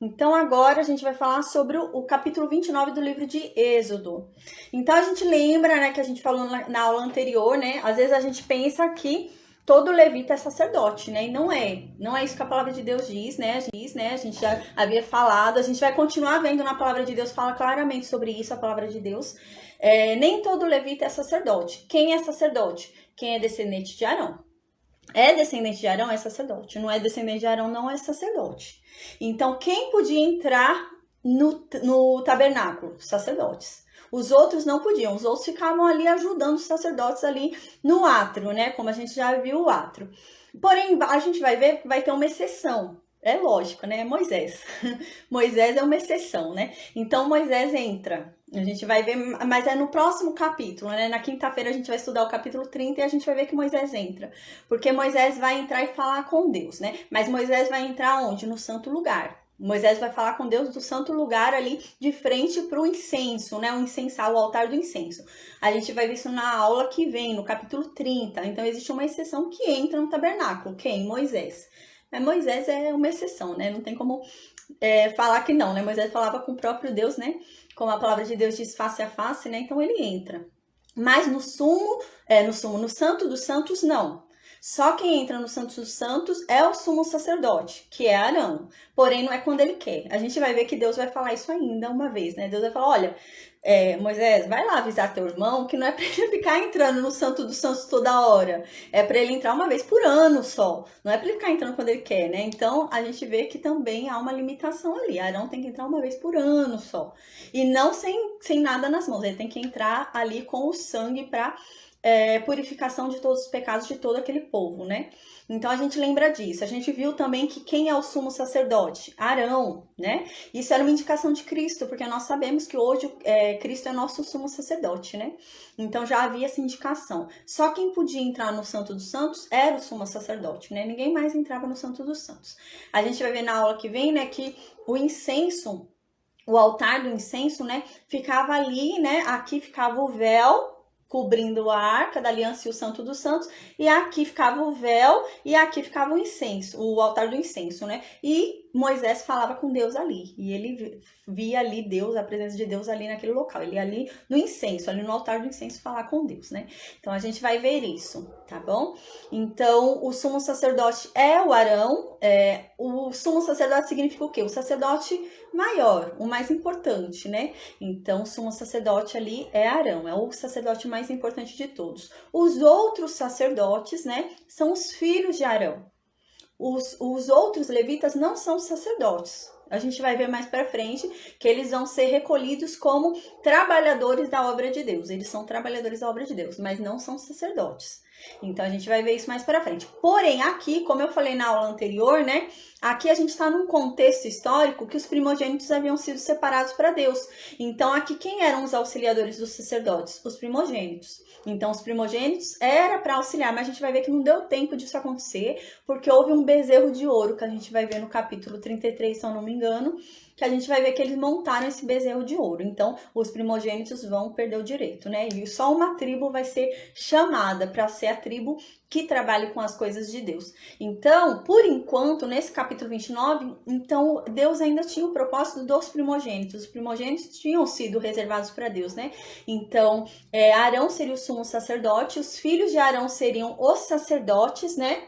Então agora a gente vai falar sobre o capítulo 29 do livro de Êxodo. Então a gente lembra, né, que a gente falou na aula anterior, né? Às vezes a gente pensa que todo levita é sacerdote, né? E não é. Não é isso que a palavra de Deus diz, né? A gente já havia falado, a gente vai continuar vendo na palavra de Deus, fala claramente sobre isso, a palavra de Deus. Nem todo levita é sacerdote. Quem é sacerdote? Quem é descendente de Arão. É descendente de Arão é sacerdote. Não é descendente de Arão, não é sacerdote. Então, quem podia entrar no tabernáculo? Sacerdotes. Os outros não podiam. Os outros ficavam ali ajudando os sacerdotes ali no átrio, né? Como a gente já viu o átrio. Porém, a gente vai ver que vai ter uma exceção. É lógico, né? Moisés. Moisés é uma exceção, né? Então, Moisés entra. A gente vai ver, mas é no próximo capítulo, né? Na quinta-feira a gente vai estudar o capítulo 30 e a gente vai ver que Moisés entra. Porque Moisés vai entrar e falar com Deus, né? Mas Moisés vai entrar onde? No santo lugar. Moisés vai falar com Deus do santo lugar ali de frente para o incenso, né? O incensar, o altar do incenso. A gente vai ver isso na aula que vem, no capítulo 30. Então existe uma exceção que entra no tabernáculo. Quem? Moisés. Mas Moisés é uma exceção, né? Não tem como falar que não, né? Moisés falava com o próprio Deus, né? Como a palavra de Deus diz face a face, né? Então ele entra. Mas no Santo dos Santos, não. Só quem entra no Santo dos Santos é o sumo sacerdote, que é Arão. Porém, não é quando ele quer. A gente vai ver que Deus vai falar isso ainda uma vez, né? Deus vai falar, olha, Moisés, vai lá avisar teu irmão que não é para ele ficar entrando no Santo dos Santos toda hora. É para ele entrar uma vez por ano só. Não é para ele ficar entrando quando ele quer, né? Então, a gente vê que também há uma limitação ali. Arão tem que entrar uma vez por ano só. E não sem nada nas mãos. Ele tem que entrar ali com o sangue para purificação de todos os pecados de todo aquele povo, né? Então a gente lembra disso. A gente viu também que quem é o sumo sacerdote? Arão, né? Isso era uma indicação de Cristo, porque nós sabemos que hoje Cristo é nosso sumo sacerdote, né? Então já havia essa indicação. Só quem podia entrar no Santo dos Santos era o sumo sacerdote, né? Ninguém mais entrava no Santo dos Santos. A gente vai ver na aula que vem, né, que o incenso, o altar do incenso, né, ficava ali, né? Aqui ficava o véu cobrindo a arca da aliança e o santo dos santos, e aqui ficava o véu e aqui ficava o incenso, o altar do incenso, né? E Moisés falava com Deus ali, e ele via ali Deus, a presença de Deus ali naquele local, ele ali no incenso, ali no altar do incenso falar com Deus, né? Então a gente vai ver isso, tá bom? Então o sumo sacerdote é o Arão, o sumo sacerdote significa o quê? O sacerdote maior, o mais importante, né? Então o sumo sacerdote ali é Arão, é o sacerdote mais importante de todos. Os outros sacerdotes, né, são os filhos de Arão. Os outros levitas não são sacerdotes. A gente vai ver mais para frente que eles vão ser recolhidos como trabalhadores da obra de Deus. Eles são trabalhadores da obra de Deus, mas não são sacerdotes. Então a gente vai ver isso mais para frente. Porém, aqui, como eu falei na aula anterior, né? Aqui a gente está num contexto histórico que os primogênitos haviam sido separados para Deus. Então, aqui quem eram os auxiliadores dos sacerdotes? Os primogênitos. Então, os primogênitos era para auxiliar, mas a gente vai ver que não deu tempo disso acontecer, porque houve um bezerro de ouro, que a gente vai ver no capítulo 33, se eu não me engano, que a gente vai ver que eles montaram esse bezerro de ouro. Então, os primogênitos vão perder o direito, né? E só uma tribo vai ser chamada para ser a tribo que trabalhe com as coisas de Deus. Então, por enquanto, nesse capítulo 29, então Deus ainda tinha o propósito dos primogênitos. Os primogênitos tinham sido reservados para Deus, né? Então, Arão seria o sumo sacerdote, os filhos de Arão seriam os sacerdotes, né?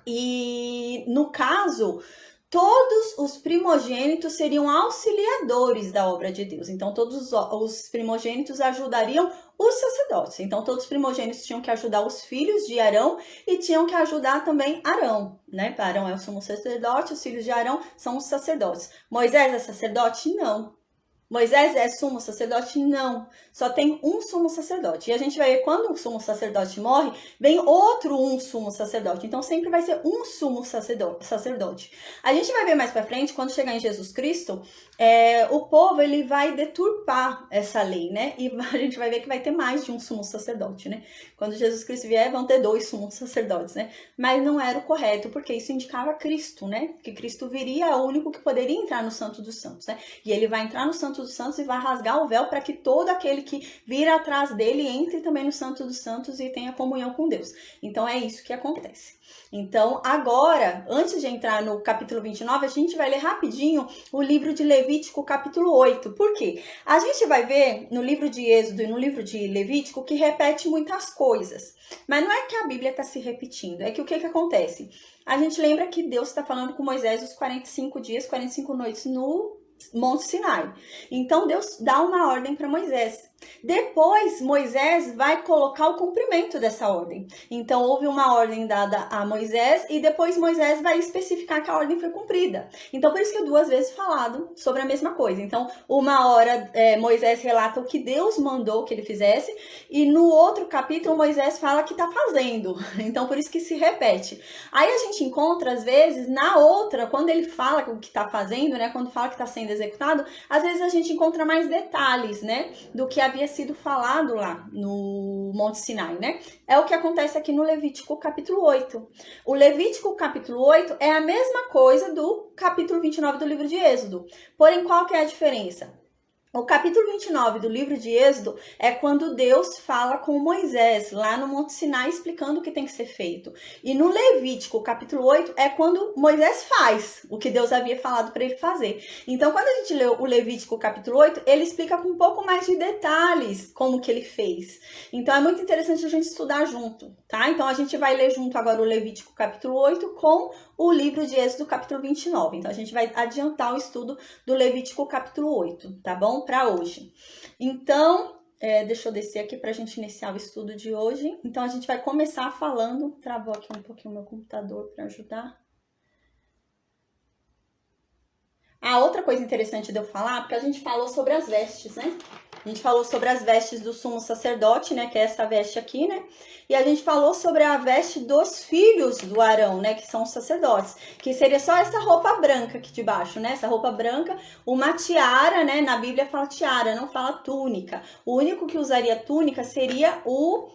E, no caso, todos os primogênitos seriam auxiliadores da obra de Deus. Então, todos os primogênitos ajudariam os sacerdotes. Então, todos os primogênitos tinham que ajudar os filhos de Arão e tinham que ajudar também Arão, né? Arão é o sumo sacerdote, os filhos de Arão são os sacerdotes. Moisés é sacerdote? Não. Moisés é sumo sacerdote? Não. Só tem um sumo sacerdote. E a gente vai ver quando o sumo sacerdote morre, vem um sumo sacerdote. Então sempre vai ser um sumo sacerdote. A gente vai ver mais pra frente, quando chegar em Jesus Cristo, o povo ele vai deturpar essa lei, né? E a gente vai ver que vai ter mais de um sumo sacerdote, né? Quando Jesus Cristo vier, vão ter 2 sumos sacerdotes, né? Mas não era o correto, porque isso indicava Cristo, né? Que Cristo viria, é o único que poderia entrar no Santo dos Santos, né? E ele vai entrar no Santo Santo dos Santos e vai rasgar o véu para que todo aquele que vir atrás dele entre também no Santo dos Santos e tenha comunhão com Deus. Então é isso que acontece. Então agora, antes de entrar no capítulo 29, a gente vai ler rapidinho o livro de Levítico, capítulo 8. Por quê? A gente vai ver no livro de Êxodo e no livro de Levítico que repete muitas coisas. Mas não é que a Bíblia está se repetindo, é que o que acontece? A gente lembra que Deus está falando com Moisés os 45 dias, 45 noites no Monte Sinai. Então Deus dá uma ordem para Moisés. Depois Moisés vai colocar o cumprimento dessa ordem. Então houve uma ordem dada a Moisés e depois Moisés vai especificar que a ordem foi cumprida. Então por isso que é 2 vezes falado sobre a mesma coisa. Então uma hora Moisés relata o que Deus mandou que ele fizesse e no outro capítulo Moisés fala que está fazendo. Então por isso que se repete. Aí a gente encontra às vezes na outra, quando ele fala o que está fazendo, né, quando fala que está sendo executado, às vezes a gente encontra mais detalhes, né, do que havia sido falado lá no Monte Sinai, né? É o que acontece aqui no Levítico capítulo 8. O Levítico capítulo 8 é a mesma coisa do capítulo 29 do livro de Êxodo. Porém, qual que é a diferença? O capítulo 29 do livro de Êxodo é quando Deus fala com Moisés, lá no Monte Sinai, explicando o que tem que ser feito. E no Levítico, capítulo 8, é quando Moisés faz o que Deus havia falado para ele fazer. Então, quando a gente lê o Levítico, capítulo 8, ele explica com um pouco mais de detalhes como que ele fez. Então, é muito interessante a gente estudar junto, tá? Então, a gente vai ler junto agora o Levítico, capítulo 8, com o livro de Êxodo, capítulo 29. Então, a gente vai adiantar o estudo do Levítico, capítulo 8, tá bom? Para hoje. Então, deixa eu descer aqui para a gente iniciar o estudo de hoje. Então, a gente vai começar falando... Travou aqui um pouquinho o meu computador para ajudar. Outra coisa interessante de eu falar, porque a gente falou sobre as vestes, né? A gente falou sobre as vestes do sumo sacerdote, né? Que é essa veste aqui, né? E a gente falou sobre a veste dos filhos do Arão, né? Que são os sacerdotes. Que seria só essa roupa branca aqui de baixo, né? Essa roupa branca, uma tiara, né? Na Bíblia fala tiara, não fala túnica. O único que usaria túnica seria o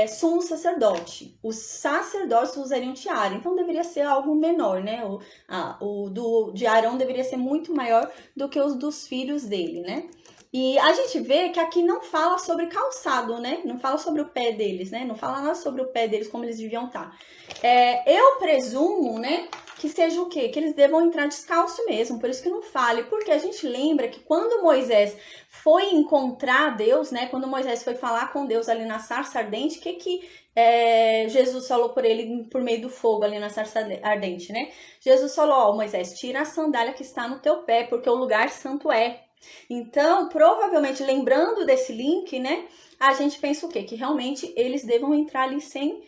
sumo sacerdote. Os sacerdotes usariam tiara, então deveria ser algo menor, né? O de Arão deveria ser muito maior do que os dos filhos dele, né? E a gente vê que aqui não fala sobre calçado, né? Não fala sobre o pé deles, né? Não fala nada sobre o pé deles, como eles deviam estar. Eu presumo, né, que seja o quê? Que eles devam entrar descalço mesmo, por isso que não fale. Porque a gente lembra que quando Moisés foi encontrar Deus, né? Quando Moisés foi falar com Deus ali na sarça ardente, o que Jesus falou por ele por meio do fogo ali na sarça ardente, né? Jesus falou, Moisés, tira a sandália que está no teu pé, porque o lugar santo é. Então, provavelmente, lembrando desse link, né, a gente pensa o quê? Que realmente eles devam entrar ali sem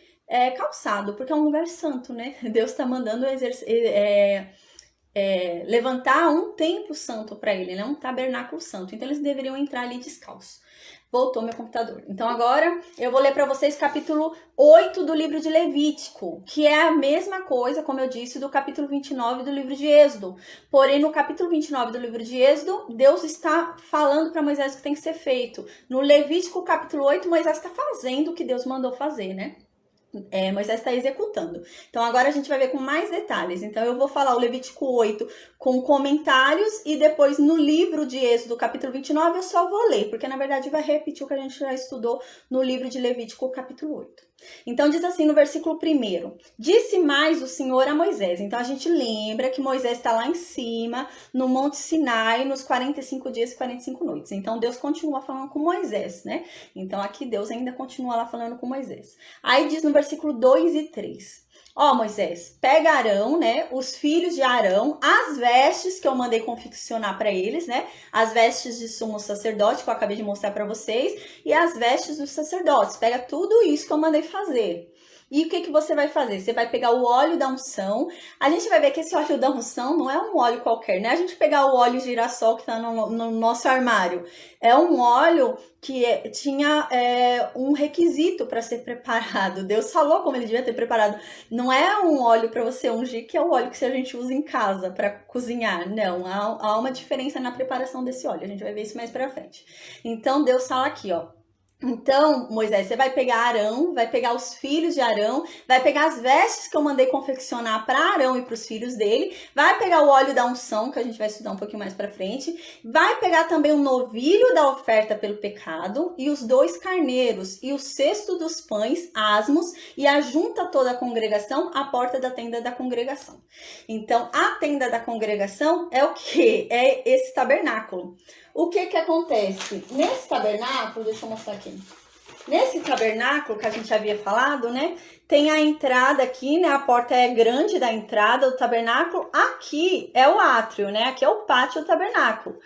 calçado, porque é um lugar santo, né? Deus está mandando levantar um templo santo para ele, né? Um tabernáculo santo. Então, eles deveriam entrar ali descalços. Voltou meu computador. Então, agora eu vou ler para vocês capítulo 8 do livro de Levítico, que é a mesma coisa, como eu disse, do capítulo 29 do livro de Êxodo. Porém, no capítulo 29 do livro de Êxodo, Deus está falando para Moisés o que tem que ser feito. No Levítico, capítulo 8, Moisés está fazendo o que Deus mandou fazer, né? Moisés está executando. Então agora a gente vai ver com mais detalhes. Então eu vou falar o Levítico 8 com comentários e depois no livro de Êxodo, capítulo 29, eu só vou ler, porque na verdade vai repetir o que a gente já estudou no livro de Levítico, capítulo 8. Então diz assim no versículo 1: disse mais o Senhor a Moisés. Então a gente lembra que Moisés está lá em cima, no Monte Sinai, nos 45 dias e 45 noites. Então Deus continua falando com Moisés, né? Então aqui Deus ainda continua lá falando com Moisés. Aí diz no versículo 2 e 3: Moisés, pega Arão, né, os filhos de Arão, as vestes que eu mandei confeccionar para eles, né, as vestes de sumo sacerdote que eu acabei de mostrar para vocês e as vestes dos sacerdotes. Pega tudo isso que eu mandei fazer. E o que você vai fazer? Você vai pegar o óleo da unção. A gente vai ver que esse óleo da unção não é um óleo qualquer, né? A gente pegar o óleo girassol que está no nosso armário. É um óleo que tinha um requisito para ser preparado. Deus falou como ele devia ter preparado. Não é um óleo para você ungir, que é o óleo que a gente usa em casa para cozinhar. Não, há uma diferença na preparação desse óleo. A gente vai ver isso mais para frente. Então, Deus fala aqui, Então, Moisés, você vai pegar Arão, vai pegar os filhos de Arão, vai pegar as vestes que eu mandei confeccionar para Arão e para os filhos dele, vai pegar o óleo da unção, que a gente vai estudar um pouquinho mais para frente, vai pegar também o novilho da oferta pelo pecado e os 2 carneiros e o cesto dos pães, asmos, e ajunta toda a congregação à porta da tenda da congregação. Então, a tenda da congregação é o quê? É esse tabernáculo. O que acontece? Nesse tabernáculo, deixa eu mostrar aqui. Nesse tabernáculo que a gente havia falado, né? Tem a entrada aqui, né? A porta é grande da entrada do tabernáculo. Aqui é o átrio, né? Aqui é o pátio do tabernáculo.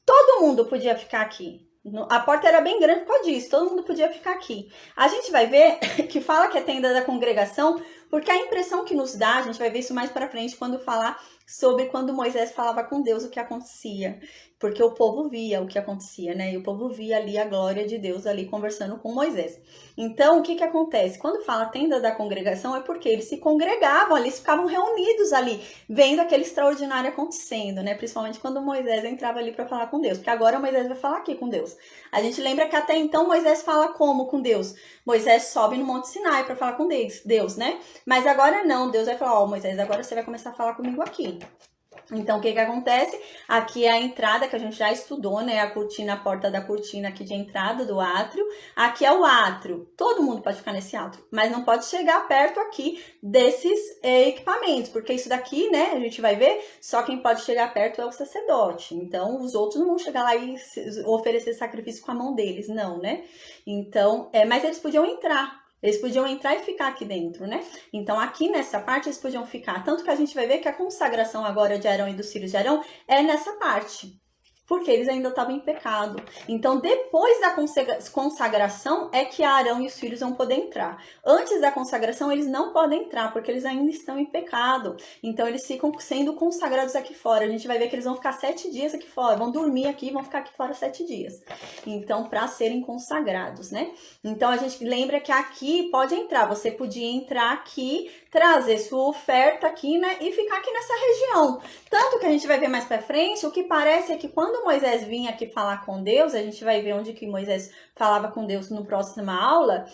Todo mundo podia ficar aqui. A porta era bem grande por causa disso, todo mundo podia ficar aqui. A gente vai ver que fala que é tenda da congregação, porque a impressão que nos dá, a gente vai ver isso mais para frente quando falar sobre quando Moisés falava com Deus o que acontecia. Porque o povo via o que acontecia, né? E o povo via ali a glória de Deus ali conversando com Moisés. Então, o que acontece? Quando fala tenda da congregação é porque eles se congregavam ali, eles ficavam reunidos ali, vendo aquele extraordinário acontecendo, né? Principalmente quando Moisés entrava ali para falar com Deus. Porque agora Moisés vai falar aqui com Deus. A gente lembra que até então Moisés fala como com Deus? Moisés sobe no Monte Sinai para falar com Deus, né? Mas agora não, Deus vai falar, ó, Moisés, agora você vai começar a falar comigo aqui. Então, o que acontece? Aqui é a entrada que a gente já estudou, né? A cortina, a porta da cortina aqui de entrada do átrio. Aqui é o átrio. Todo mundo pode ficar nesse átrio, mas não pode chegar perto aqui desses equipamentos, porque isso daqui, né? A gente vai ver, só quem pode chegar perto é o sacerdote. Então, os outros não vão chegar lá e oferecer sacrifício com a mão deles, não, né? Então, mas eles podiam entrar. Eles podiam entrar e ficar aqui dentro, né? Então, aqui nessa parte, eles podiam ficar. Tanto que a gente vai ver que a consagração agora de Arão e dos filhos de Arão é nessa parte. Porque eles ainda estavam em pecado. Então, depois da consagração é que Arão e os filhos vão poder entrar. Antes da consagração, eles não podem entrar, porque eles ainda estão em pecado. Então, eles ficam sendo consagrados aqui fora. A gente vai ver que eles vão ficar 7 dias aqui fora. Vão dormir aqui e vão ficar aqui fora 7 dias. Então, para serem consagrados, né? Então, a gente lembra que aqui pode entrar. Você podia entrar aqui, trazer sua oferta aqui, né? E ficar aqui nessa região. Tanto que a gente vai ver mais para frente, o que parece é que quando Moisés vinha aqui falar com Deus, a gente vai ver onde que Moisés falava com Deus no próxima aula,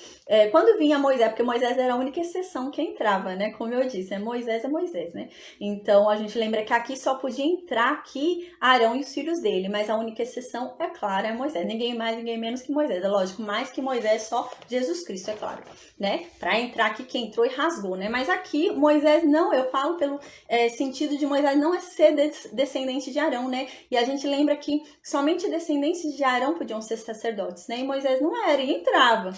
quando vinha Moisés, porque Moisés era a única exceção que entrava, né? Como eu disse, é Moisés, né? Então, a gente lembra que aqui só podia entrar aqui Arão e os filhos dele, mas a única exceção, é claro, é Moisés. Ninguém mais, ninguém menos que Moisés. É lógico, mais que Moisés, só Jesus Cristo, é claro, né? Para entrar aqui, quem entrou e rasgou, né? Mas aqui, Moisés não, eu falo pelo sentido de Moisés não é ser descendente de Arão, né? E a gente lembra que somente descendentes de Arão podiam ser sacerdotes, né? E Moisés não era, e entrava.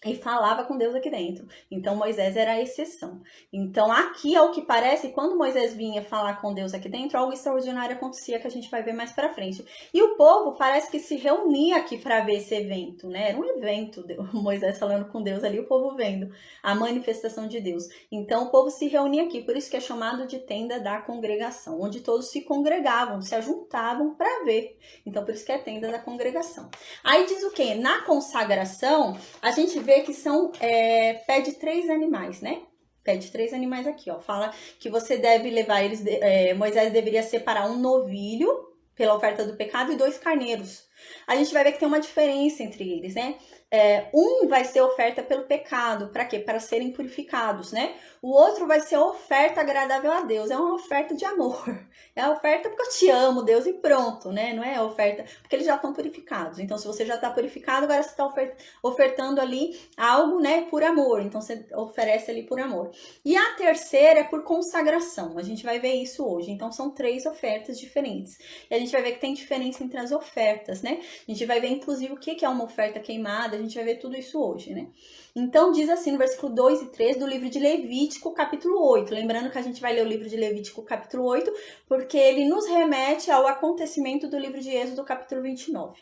E falava com Deus aqui dentro. Então, Moisés era a exceção. Então, aqui, ao que parece, quando Moisés vinha falar com Deus aqui dentro, algo extraordinário acontecia, que a gente vai ver mais pra frente. E o povo parece que se reunia aqui para ver esse evento, né? Era um evento, Moisés falando com Deus ali, o povo vendo a manifestação de Deus. Então, o povo se reunia aqui, por isso que é chamado de tenda da congregação, onde todos se congregavam, se ajuntavam para ver. Então, por isso que é tenda da congregação. Aí diz o quê? Na consagração, a gente vê que são pé de 3 animais, né? Pé de 3 animais aqui, ó. Fala que você deve levar eles, Moisés deveria separar um novilho pela oferta do pecado e 2 carneiros. A gente vai ver que tem uma diferença entre eles, né? Um vai ser oferta pelo pecado, para quê? Para serem purificados, né? O outro vai ser oferta agradável a Deus, é uma oferta de amor. É a oferta porque eu te amo, Deus, e pronto, né? Não é a oferta porque eles já estão purificados. Então, se você já está purificado, agora você está ofertando ali algo, né, por amor. Então, você oferece ali por amor. E a terceira é por consagração. A gente vai ver isso hoje. Então, são 3 ofertas diferentes. E a gente vai ver que tem diferença entre as ofertas, né? A gente vai ver, inclusive, o que é uma oferta queimada. A gente vai ver tudo isso hoje, né? Então, diz assim no versículo 2 e 3 do livro de Levítico, capítulo 8. Lembrando que a gente vai ler o livro de Levítico, capítulo 8, porque ele nos remete ao acontecimento do livro de Êxodo, capítulo 29.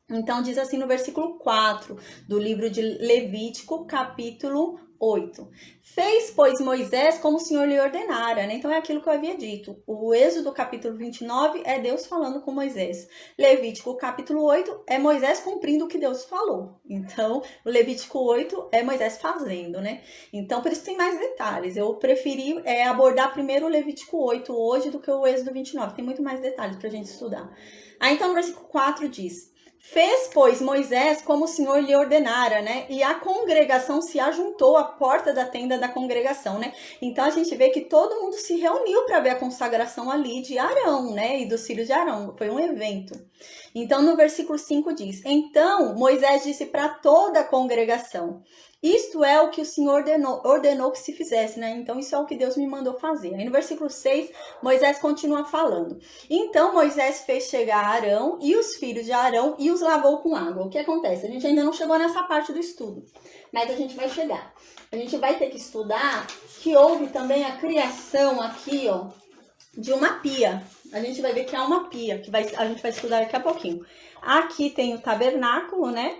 Então, diz assim no versículo 4 do livro de Levítico, capítulo 8. Fez, pois, Moisés como o Senhor lhe ordenara, né? Então, é aquilo que eu havia dito. O Êxodo, capítulo 29, é Deus falando com Moisés. Levítico, capítulo 8, é Moisés cumprindo o que Deus falou. Então, o Levítico 8 é Moisés fazendo, né? Então, por isso tem mais detalhes. Eu preferi abordar primeiro o Levítico 8 hoje do que o Êxodo 29. Tem muito mais detalhes pra gente estudar. Aí, então, no versículo 4 diz: Fez, pois, Moisés como o Senhor lhe ordenara, né? E a congregação se ajuntou à porta da tenda da congregação, né? Então a gente vê que todo mundo se reuniu para ver a consagração ali de Arão, né? E dos filhos de Arão. Foi um evento. Então no versículo 5 diz: Então Moisés disse para toda a congregação: Isto é o que o Senhor ordenou que se fizesse, né? Então isso é o que Deus me mandou fazer. Aí no versículo 6, Moisés continua falando. Então Moisés fez chegar Arão e os filhos de Arão e os lavou com água. O que acontece? A gente ainda não chegou nessa parte do estudo, mas a gente vai chegar. A gente vai ter que estudar que houve também a criação aqui, ó, de uma pia. A gente vai ver que há uma pia, que a gente vai estudar daqui a pouquinho. Aqui tem o tabernáculo, né?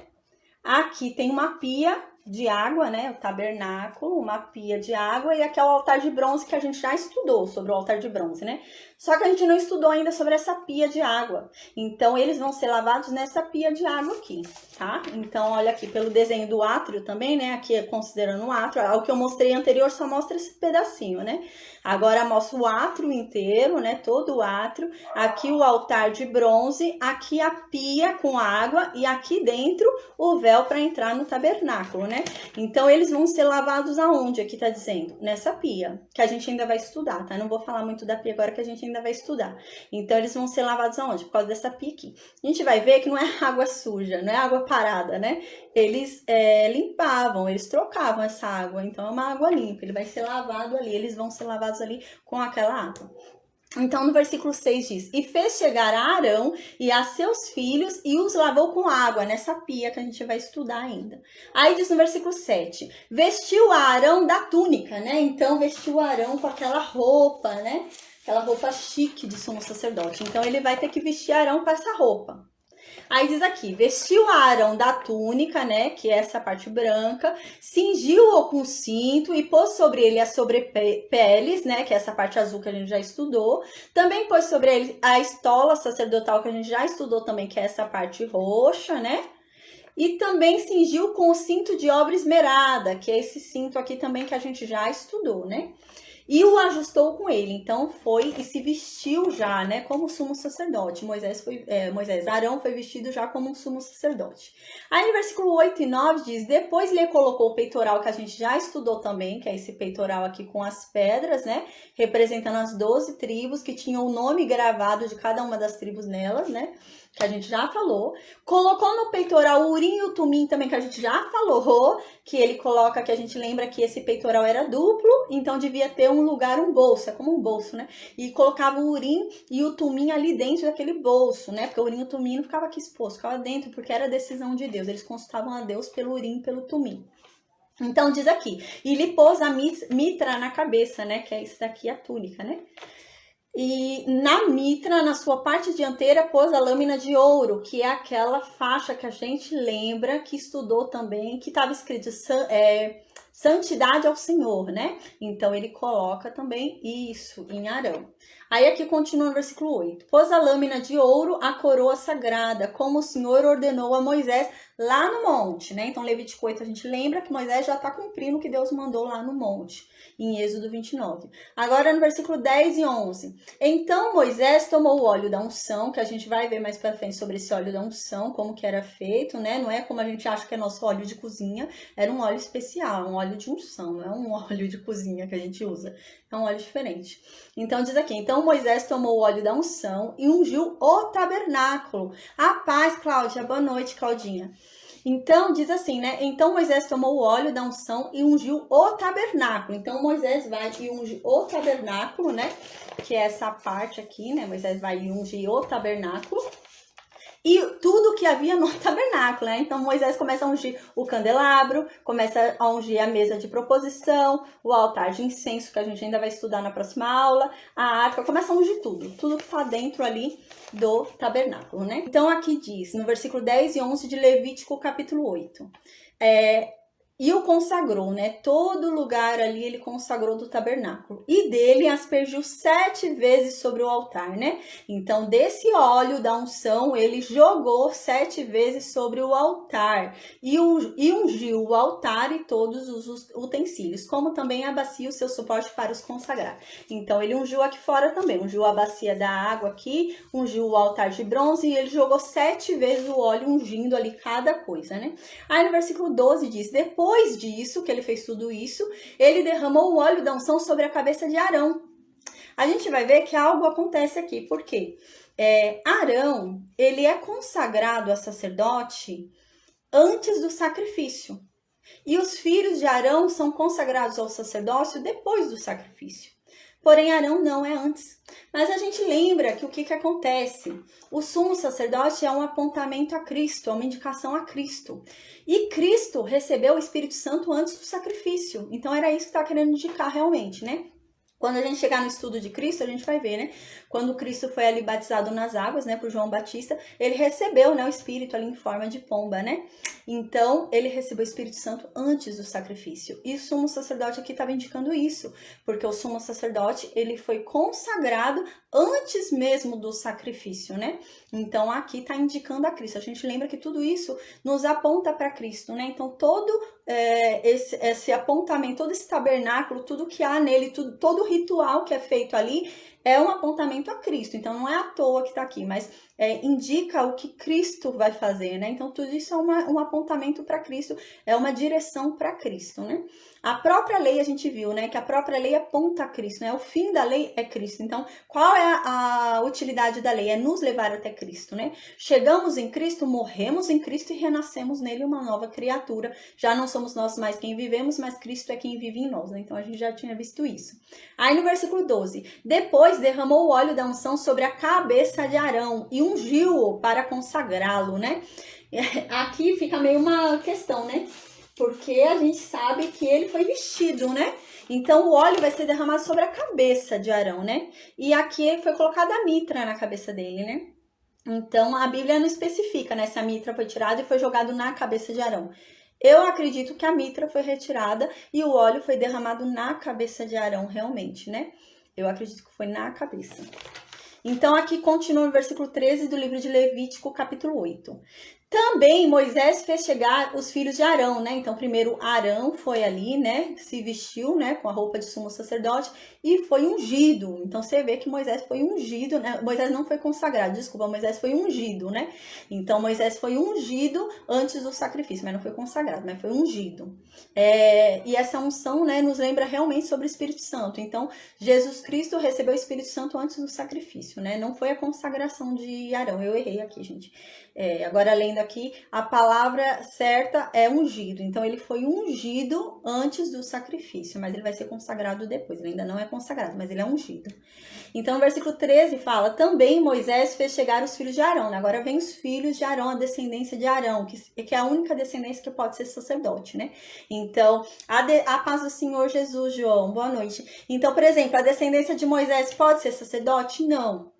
Aqui tem uma pia de água, né? O tabernáculo, uma pia de água, e aqui é o altar de bronze que a gente já estudou sobre o altar de bronze, né? Só que a gente não estudou ainda sobre essa pia de água. Então, eles vão ser lavados nessa pia de água aqui, tá? Então, olha aqui, pelo desenho do átrio também, né? Aqui, considerando o átrio, o que eu mostrei anterior só mostra esse pedacinho, né? Agora, mostra o átrio inteiro, né? Todo o átrio. Aqui, o altar de bronze. Aqui, a pia com água. E aqui dentro, o véu para entrar no tabernáculo, né? Então, eles vão ser lavados aonde? Aqui tá dizendo? Nessa pia, que a gente ainda vai estudar, tá? Não vou falar muito da pia agora, que a gente ainda vai estudar. Então, eles vão ser lavados aonde? Por causa dessa pia aqui. A gente vai ver que não é água suja, não é água parada, né? Eles limpavam, eles trocavam essa água. Então, é uma água limpa. Ele vai ser lavado ali, eles vão ser lavados ali com aquela água. Então, no versículo 6 diz: E fez chegar a Arão e a seus filhos e os lavou com água, nessa pia que a gente vai estudar ainda. Aí diz no versículo 7, vestiu a Arão da túnica, né? Então, vestiu a Arão com aquela roupa, né? Aquela roupa chique de sumo sacerdote. Então, ele vai ter que vestir Arão com essa roupa. Aí diz aqui, vestiu Arão da túnica, né, que é essa parte branca, cingiu-o com cinto e pôs sobre ele as sobrepeles, né, que é essa parte azul que a gente já estudou. Também pôs sobre ele a estola sacerdotal que a gente já estudou também, que é essa parte roxa, né. E também cingiu com o cinto de obra esmerada, que é esse cinto aqui também que a gente já estudou, né. E o ajustou com ele, então foi e se vestiu já, né, como sumo sacerdote. Arão foi vestido já como um sumo sacerdote. Aí no versículo 8 e 9 diz, depois lhe colocou o peitoral que a gente já estudou também, que é esse peitoral aqui com as pedras, né, representando as 12 tribos que tinham o nome gravado de cada uma das tribos nelas, né, que a gente já falou. Colocou no peitoral o urim e o tumim também, que a gente já falou, que ele coloca, que a gente lembra que esse peitoral era duplo, então devia ter um lugar, um bolso, é como um bolso, né? E colocava o urim e o tumim ali dentro daquele bolso, né? Porque o urim e o tumim não ficava aqui exposto, ficava dentro, porque era decisão de Deus. Eles consultavam a Deus pelo urim e pelo tumim. Então diz aqui, e lhe pôs a mitra na cabeça, né? Que é isso daqui, a túnica, né? E na mitra, na sua parte dianteira, pôs a lâmina de ouro, que é aquela faixa que a gente lembra, que estudou também, que estava escrito santidade ao Senhor, né? Então, ele coloca também isso em Arão. Aí aqui continua no versículo 8. Pôs a lâmina de ouro, a coroa sagrada, como o Senhor ordenou a Moisés lá no monte, né? Então, Levítico 8, a gente lembra que Moisés já está cumprindo o que Deus mandou lá no monte, em Êxodo 29. Agora, no versículo 10 e 11. Então, Moisés tomou o óleo da unção, que a gente vai ver mais para frente sobre esse óleo da unção, como que era feito, né? Não é como a gente acha que é nosso óleo de cozinha, era um óleo especial, um óleo de unção, não é um óleo de cozinha que a gente usa, é um óleo diferente. Então, diz aqui, então Moisés tomou o óleo da unção e ungiu o tabernáculo. A paz, Cláudia, boa noite, Claudinha. Então, diz assim, né? Então, Moisés tomou o óleo da unção e ungiu o tabernáculo. Então, Moisés vai e unge o tabernáculo, né? Que é essa parte aqui, né? Moisés vai e ungir o tabernáculo. E tudo que havia no tabernáculo, né? Então, Moisés começa a ungir o candelabro, começa a ungir a mesa de proposição, o altar de incenso, que a gente ainda vai estudar na próxima aula, a arca, começa a ungir tudo que tá dentro ali do tabernáculo, né? Então, aqui diz, no versículo 10 e 11 de Levítico, capítulo 8, e o consagrou, né? Todo lugar ali ele consagrou do tabernáculo. E dele aspergiu 7 vezes sobre o altar, né? Então, desse óleo da unção, ele jogou 7 vezes sobre o altar. E ungiu o altar e todos os utensílios, como também a bacia, o seu suporte para os consagrar. Então, ele ungiu aqui fora também. Ungiu a bacia da água aqui, ungiu o altar de bronze e ele jogou 7 vezes o óleo, ungindo ali cada coisa, né? Aí no versículo 12 diz: depois disso, que ele fez tudo isso, ele derramou o óleo da unção sobre a cabeça de Arão. A gente vai ver que algo acontece aqui. Por quê? Arão, ele é consagrado a sacerdote antes do sacrifício. E os filhos de Arão são consagrados ao sacerdócio depois do sacrifício. Porém, Arão não é antes. Mas a gente lembra que o que acontece? O sumo sacerdote é um apontamento a Cristo, é uma indicação a Cristo. E Cristo recebeu o Espírito Santo antes do sacrifício. Então, era isso que está querendo indicar realmente, né? Quando a gente chegar no estudo de Cristo, a gente vai ver, né? Quando Cristo foi ali batizado nas águas, né, por João Batista, ele recebeu, né, o Espírito ali em forma de pomba, né? Então, ele recebeu o Espírito Santo antes do sacrifício. E o sumo sacerdote aqui estava indicando isso, porque o sumo sacerdote, ele foi consagrado antes mesmo do sacrifício, né? Então, aqui está indicando a Cristo. A gente lembra que tudo isso nos aponta para Cristo, né? Então, todo esse apontamento, todo esse tabernáculo, tudo que há nele, todo o ritual que é feito ali, é um apontamento a Cristo. Então, não é à toa que está aqui, mas indica o que Cristo vai fazer, né? Então, tudo isso é um apontamento para Cristo, é uma direção para Cristo, né? A própria lei, a gente viu, né? Que a própria lei aponta a Cristo, né? O fim da lei é Cristo. Então, qual é a utilidade da lei? É nos levar até Cristo, né? Chegamos em Cristo, morremos em Cristo e renascemos nele uma nova criatura. Já não somos nós mais quem vivemos, mas Cristo é quem vive em nós, né? Então, a gente já tinha visto isso. Aí, no versículo 12. Depois, derramou o óleo da unção sobre a cabeça de Arão e ungiu-o para consagrá-lo, né? Aqui fica meio uma questão, né? Porque a gente sabe que ele foi vestido, né? Então, o óleo vai ser derramado sobre a cabeça de Arão, né? E aqui foi colocada a mitra na cabeça dele, né? Então, a Bíblia não especifica, né? Se a mitra foi tirada e foi jogado na cabeça de Arão. Eu acredito que a mitra foi retirada e o óleo foi derramado na cabeça de Arão, realmente, né? Eu acredito que foi na cabeça. Então, aqui continua o versículo 13 do livro de Levítico, capítulo 8. Também Moisés fez chegar os filhos de Arão, né? Então, primeiro Arão foi ali, né? Se vestiu, né? Com a roupa de sumo sacerdote e foi ungido. Então, você vê que Moisés foi ungido, né? Moisés não foi consagrado, desculpa, Moisés foi ungido, né? Então, Moisés foi ungido antes do sacrifício, mas não foi consagrado, mas foi ungido. E essa unção, né? Nos lembra realmente sobre o Espírito Santo. Então, Jesus Cristo recebeu o Espírito Santo antes do sacrifício, né? Não foi a consagração de Arão. Eu errei aqui, gente. Agora, lendo aqui, a palavra certa é ungido. Então, ele foi ungido antes do sacrifício, mas ele vai ser consagrado depois. Ele ainda não é consagrado, mas ele é ungido. Então, o versículo 13 fala: também Moisés fez chegar os filhos de Arão. Agora vem os filhos de Arão, a descendência de Arão, que é a única descendência que pode ser sacerdote, né? Então, a paz do Senhor Jesus, João, boa noite. Então, por exemplo, a descendência de Moisés pode ser sacerdote? Não.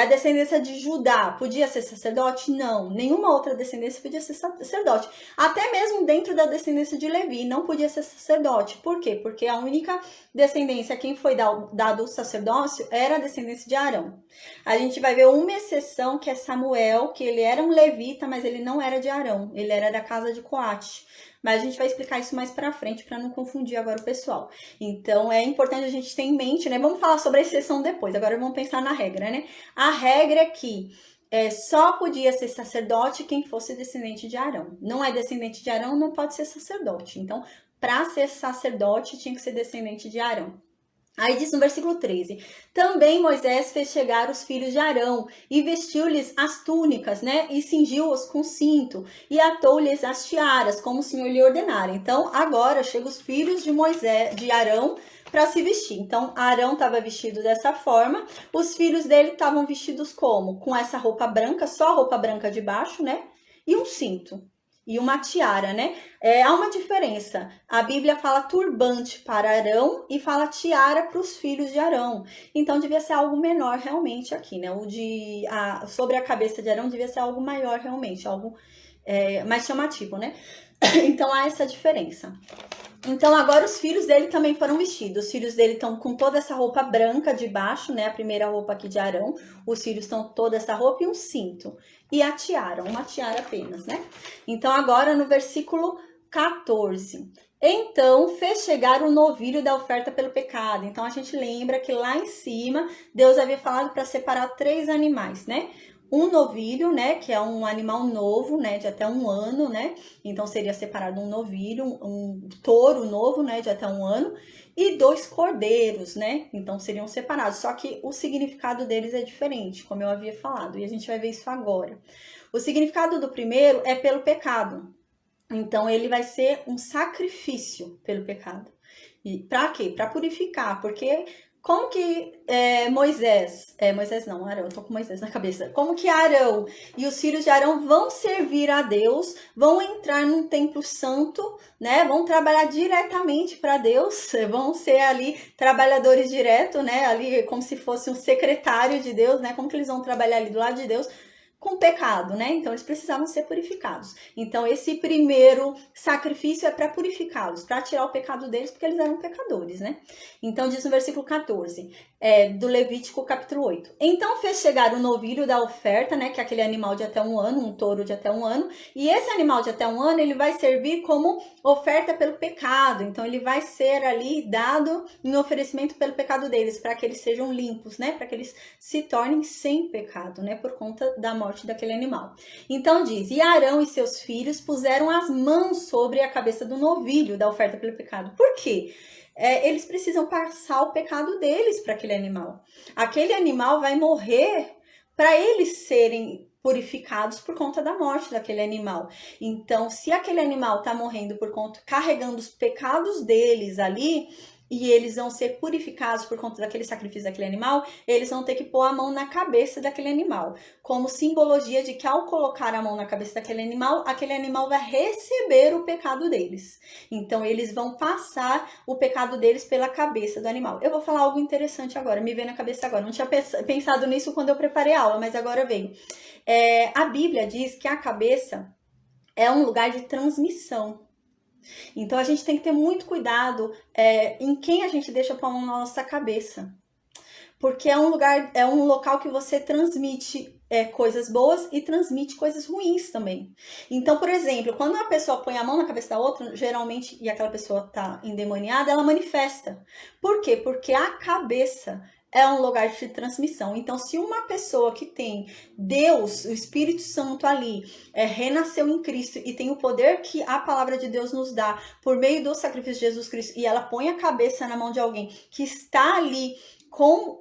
A descendência de Judá podia ser sacerdote? Não. Nenhuma outra descendência podia ser sacerdote. Até mesmo dentro da descendência de Levi não podia ser sacerdote. Por quê? Porque a única descendência a quem foi dado o sacerdócio era a descendência de Arão. A gente vai ver uma exceção, que é Samuel, que ele era um levita, mas ele não era de Arão. Ele era da casa de Coate. Mas a gente vai explicar isso mais pra frente, para não confundir agora o pessoal. Então, é importante a gente ter em mente, né? Vamos falar sobre a exceção depois, agora vamos pensar na regra, né? A regra é que só podia ser sacerdote quem fosse descendente de Arão. Não é descendente de Arão, não pode ser sacerdote. Então, para ser sacerdote, tinha que ser descendente de Arão. Aí diz no versículo 13: também Moisés fez chegar os filhos de Arão e vestiu-lhes as túnicas, né? E cingiu-os com cinto e atou-lhes as tiaras, como o Senhor lhe ordenara. Então, agora chegam os filhos de Arão para se vestir. Então, Arão estava vestido dessa forma, os filhos dele estavam vestidos como? Com essa roupa branca, só a roupa branca de baixo, né? E um cinto. E uma tiara, né? Há uma diferença. A Bíblia fala turbante para Arão e fala tiara para os filhos de Arão. Então, devia ser algo menor realmente aqui, né? Sobre a cabeça de Arão devia ser algo maior realmente, algo mais chamativo, né? Então há essa diferença. Então agora os filhos dele também foram vestidos. Os filhos dele estão com toda essa roupa branca de baixo, né? A primeira roupa aqui de Arão. Os filhos estão com toda essa roupa e um cinto. E a tiara, uma tiara apenas, né? Então agora no versículo 14. Então fez chegar o novilho da oferta pelo pecado. Então a gente lembra que lá em cima Deus havia falado para separar 3 animais, né? Um novilho, né, que é um animal novo, né, de até 1 ano, né, então seria separado um novilho, um touro novo, né, de até 1 ano, e 2 cordeiros, né, então seriam separados, só que o significado deles é diferente, como eu havia falado, e a gente vai ver isso agora. O significado do primeiro é pelo pecado, então ele vai ser um sacrifício pelo pecado. E para quê? Para purificar, porque como que Moisés não, Arão, eu tô com Moisés na cabeça. Como que Arão e os filhos de Arão vão servir a Deus, vão entrar num templo santo, né? Vão trabalhar diretamente para Deus, vão ser ali trabalhadores direto, né? Ali como se fosse um secretário de Deus, né? Como que eles vão trabalhar ali do lado de Deus? Com pecado, né? Então eles precisavam ser purificados. Então esse primeiro sacrifício é para purificá-los, para tirar o pecado deles, porque eles eram pecadores, né? Então diz no versículo 14, do Levítico capítulo 8. Então fez chegar o novilho da oferta, né? Que é aquele animal de até 1 ano, um touro de até 1 ano. E esse animal de até 1 ano, ele vai servir como oferta pelo pecado. Então ele vai ser ali dado em oferecimento pelo pecado deles, para que eles sejam limpos, né? Para que eles se tornem sem pecado, né? Por conta da morte daquele animal. Então diz, e Arão e seus filhos puseram as mãos sobre a cabeça do novilho da oferta pelo pecado. Por quê? Eles precisam passar o pecado deles para aquele animal. Aquele animal vai morrer para eles serem purificados por conta da morte daquele animal. Então, se aquele animal está morrendo por conta, carregando os pecados deles ali, e eles vão ser purificados por conta daquele sacrifício daquele animal, eles vão ter que pôr a mão na cabeça daquele animal, como simbologia de que ao colocar a mão na cabeça daquele animal, aquele animal vai receber o pecado deles. Então eles vão passar o pecado deles pela cabeça do animal. Eu vou falar algo interessante agora, me veio na cabeça agora. Não tinha pensado nisso quando eu preparei a aula, mas agora veio. A Bíblia diz que a cabeça é um lugar de transmissão. Então a gente tem que ter muito cuidado em quem a gente deixa pôr a mão na nossa cabeça. Porque é um local que você transmite coisas boas e transmite coisas ruins também. Então, por exemplo, quando uma pessoa põe a mão na cabeça da outra, geralmente, e aquela pessoa está endemoniada, ela manifesta. Por quê? Porque a cabeça é um lugar de transmissão. Então, se uma pessoa que tem Deus, o Espírito Santo ali, renasceu em Cristo e tem o poder que a palavra de Deus nos dá por meio do sacrifício de Jesus Cristo, e ela põe a cabeça na mão de alguém que está ali com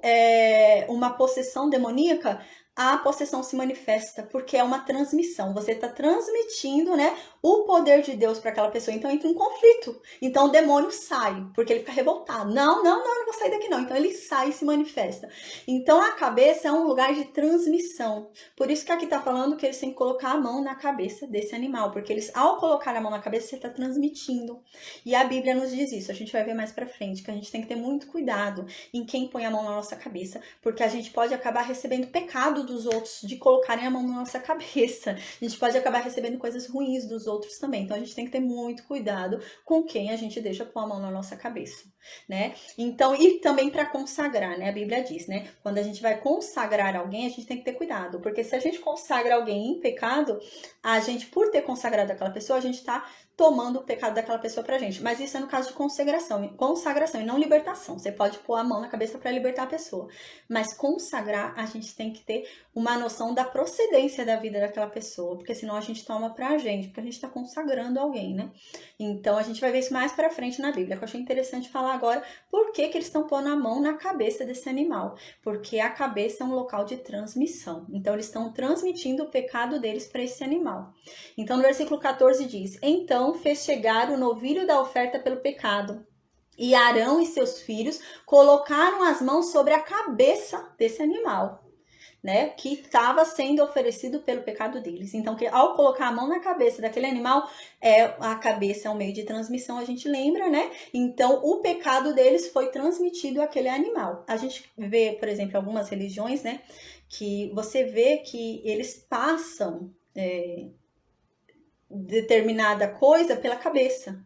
uma possessão demoníaca, a possessão se manifesta, porque é uma transmissão. Você está transmitindo, né, o poder de Deus para aquela pessoa. Então entra um conflito. Então o demônio sai, porque ele fica revoltado. Não vou sair daqui não. Então ele sai e se manifesta. Então a cabeça é um lugar de transmissão. Por isso que aqui está falando que eles têm que colocar a mão na cabeça desse animal, porque eles, ao colocar a mão na cabeça, você está transmitindo. E a Bíblia nos diz isso. A gente vai ver mais para frente, que a gente tem que ter muito cuidado em quem põe a mão na nossa cabeça, porque a gente pode acabar recebendo pecado dos outros de colocarem a mão na nossa cabeça. A gente pode acabar recebendo coisas ruins dos outros também. Então a gente tem que ter muito cuidado com quem a gente deixa pôr a mão na nossa cabeça, né? Então, e também para consagrar, né? A Bíblia diz, né? Quando a gente vai consagrar alguém, a gente tem que ter cuidado, porque se a gente consagra alguém em pecado, a gente, por ter consagrado aquela pessoa, a gente tá tomando o pecado daquela pessoa pra gente. Mas isso é no caso de consagração e não libertação. Você pode pôr a mão na cabeça para libertar a pessoa. Mas consagrar, a gente tem que ter uma noção da procedência da vida daquela pessoa, porque senão a gente toma pra gente, porque a gente tá consagrando alguém, né? Então a gente vai ver isso mais pra frente na Bíblia, que eu achei interessante falar agora por que eles estão pondo a mão na cabeça desse animal. Porque a cabeça é um local de transmissão. Então eles estão transmitindo o pecado deles para esse animal. Então no versículo 14 diz, então fez chegar o novilho da oferta pelo pecado. E Arão e seus filhos colocaram as mãos sobre a cabeça desse animal, né, que estava sendo oferecido pelo pecado deles. Então, que ao colocar a mão na cabeça daquele animal, a cabeça é um meio de transmissão, a gente lembra, né? Então, o pecado deles foi transmitido àquele animal. A gente vê, por exemplo, algumas religiões, né, que você vê que eles passam determinada coisa pela cabeça.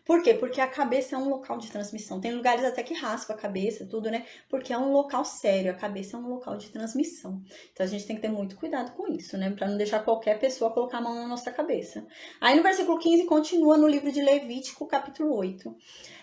Por quê? Porque a cabeça é um local de transmissão. Tem lugares até que raspa a cabeça, tudo, né? Porque é um local sério, a cabeça é um local de transmissão. Então a gente tem que ter muito cuidado com isso, né? Pra não deixar qualquer pessoa colocar a mão na nossa cabeça. Aí no versículo 15 continua no livro de Levítico, capítulo 8.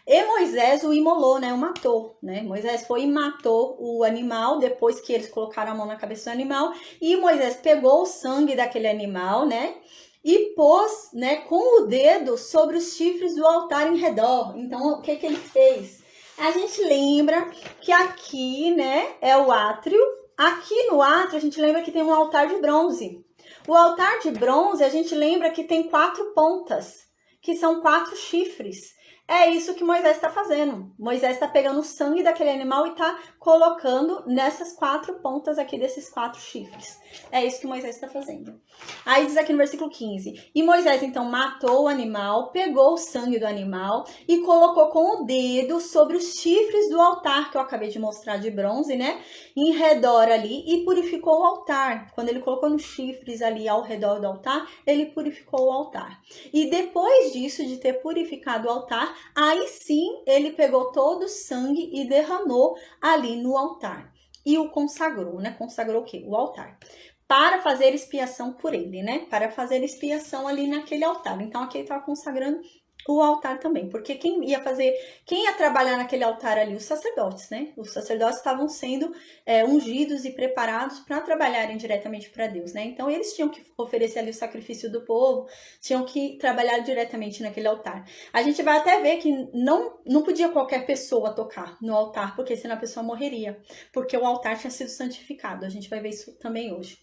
E Moisés o imolou, né? O matou, né? Moisés foi e matou o animal depois que eles colocaram a mão na cabeça do animal. E Moisés pegou o sangue daquele animal, né? E pôs, né, com o dedo sobre os chifres do altar em redor. Então, o que ele fez? A gente lembra que aqui, né, é o átrio. Aqui no átrio, a gente lembra que tem um altar de bronze. O altar de bronze, a gente lembra que tem 4 pontas, que são 4 chifres. É isso que Moisés está fazendo. Moisés está pegando o sangue daquele animal e está colocando nessas 4 pontas aqui desses 4 chifres. É isso que Moisés está fazendo. Aí diz aqui no versículo 15. E Moisés então matou o animal, pegou o sangue do animal e colocou com o dedo sobre os chifres do altar que eu acabei de mostrar de bronze, né? Em redor ali e purificou o altar. Quando ele colocou nos chifres ali ao redor do altar, ele purificou o altar. E depois disso, de ter purificado o altar, aí sim ele pegou todo o sangue e derramou ali no altar. E o consagrou, né? Consagrou o quê? O altar. Para fazer expiação por ele, né? Para fazer expiação ali naquele altar. Então aqui ele estava consagrando o altar também, porque quem ia trabalhar naquele altar ali? Os sacerdotes, né? Os sacerdotes estavam sendo ungidos e preparados para trabalharem diretamente para Deus, né? Então eles tinham que oferecer ali o sacrifício do povo, tinham que trabalhar diretamente naquele altar. A gente vai até ver que não podia qualquer pessoa tocar no altar, porque senão a pessoa morreria, porque o altar tinha sido santificado. A gente vai ver isso também hoje.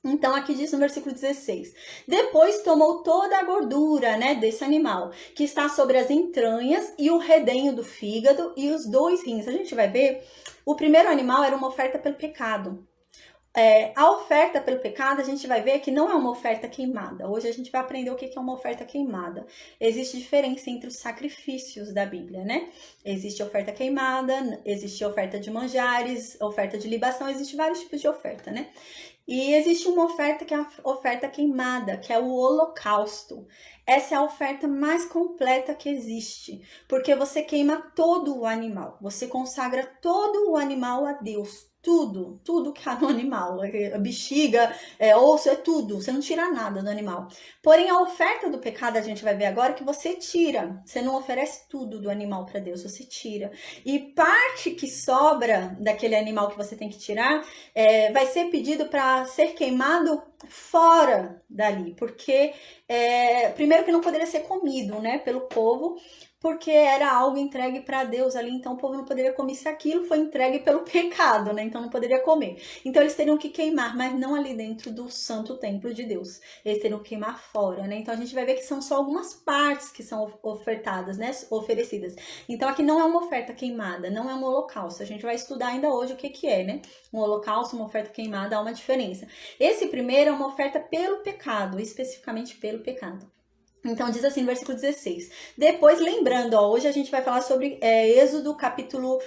Então, aqui diz no versículo 16, depois tomou toda a gordura, né, desse animal, que está sobre as entranhas e o redenho do fígado e os 2 rins. A gente vai ver, o primeiro animal era uma oferta pelo pecado. A oferta pelo pecado, a gente vai ver que não é uma oferta queimada. Hoje a gente vai aprender o que é uma oferta queimada. Existe diferença entre os sacrifícios da Bíblia, né? Existe oferta queimada, existe oferta de manjares, oferta de libação, existe vários tipos de oferta, né? E existe uma oferta que é a oferta queimada, que é o holocausto. Essa é a oferta mais completa que existe, porque você queima todo o animal, você consagra todo o animal a Deus. Tudo que há no animal, a bexiga, osso, é tudo, você não tira nada do animal. Porém, a oferta do pecado, a gente vai ver agora que você tira, você não oferece tudo do animal para Deus, você tira. E parte que sobra daquele animal que você tem que tirar, vai ser pedido para ser queimado fora dali, porque primeiro que não poderia ser comido, né, pelo povo, porque era algo entregue para Deus ali, então o povo não poderia comer se aquilo foi entregue pelo pecado, né? Então não poderia comer. Então eles teriam que queimar, mas não ali dentro do santo templo de Deus. Eles teriam que queimar fora, né? Então a gente vai ver que são só algumas partes que são ofertadas, né? Oferecidas. Então aqui não é uma oferta queimada, não é um holocausto. A gente vai estudar ainda hoje o que é, né? Um holocausto, uma oferta queimada, há uma diferença. Esse primeiro é uma oferta pelo pecado, especificamente pelo pecado. Então, diz assim no versículo 16. Depois, lembrando, hoje a gente vai falar sobre Êxodo, capítulo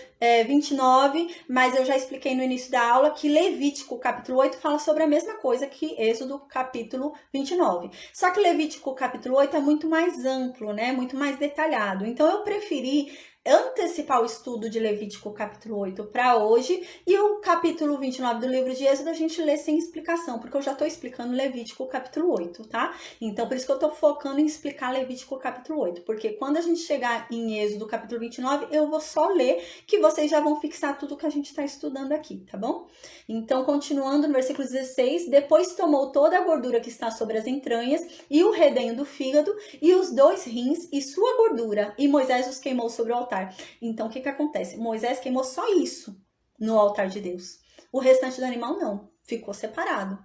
29, mas eu já expliquei no início da aula que Levítico, capítulo 8, fala sobre a mesma coisa que Êxodo, capítulo 29. Só que Levítico, capítulo 8, é muito mais amplo, né? Muito mais detalhado. Então, eu preferi antecipar o estudo de Levítico capítulo 8 para hoje e o capítulo 29 do livro de Êxodo a gente lê sem explicação, porque eu já estou explicando Levítico capítulo 8, tá? Então, por isso que eu estou focando em explicar Levítico capítulo 8, porque quando a gente chegar em Êxodo capítulo 29, eu vou só ler que vocês já vão fixar tudo que a gente está estudando aqui, tá bom? Então, continuando no versículo 16, depois tomou toda a gordura que está sobre as entranhas e o redenho do fígado e os 2 rins e sua gordura, e Moisés os queimou sobre o altar. Então, o que acontece? Moisés queimou só isso no altar de Deus. O restante do animal não, ficou separado.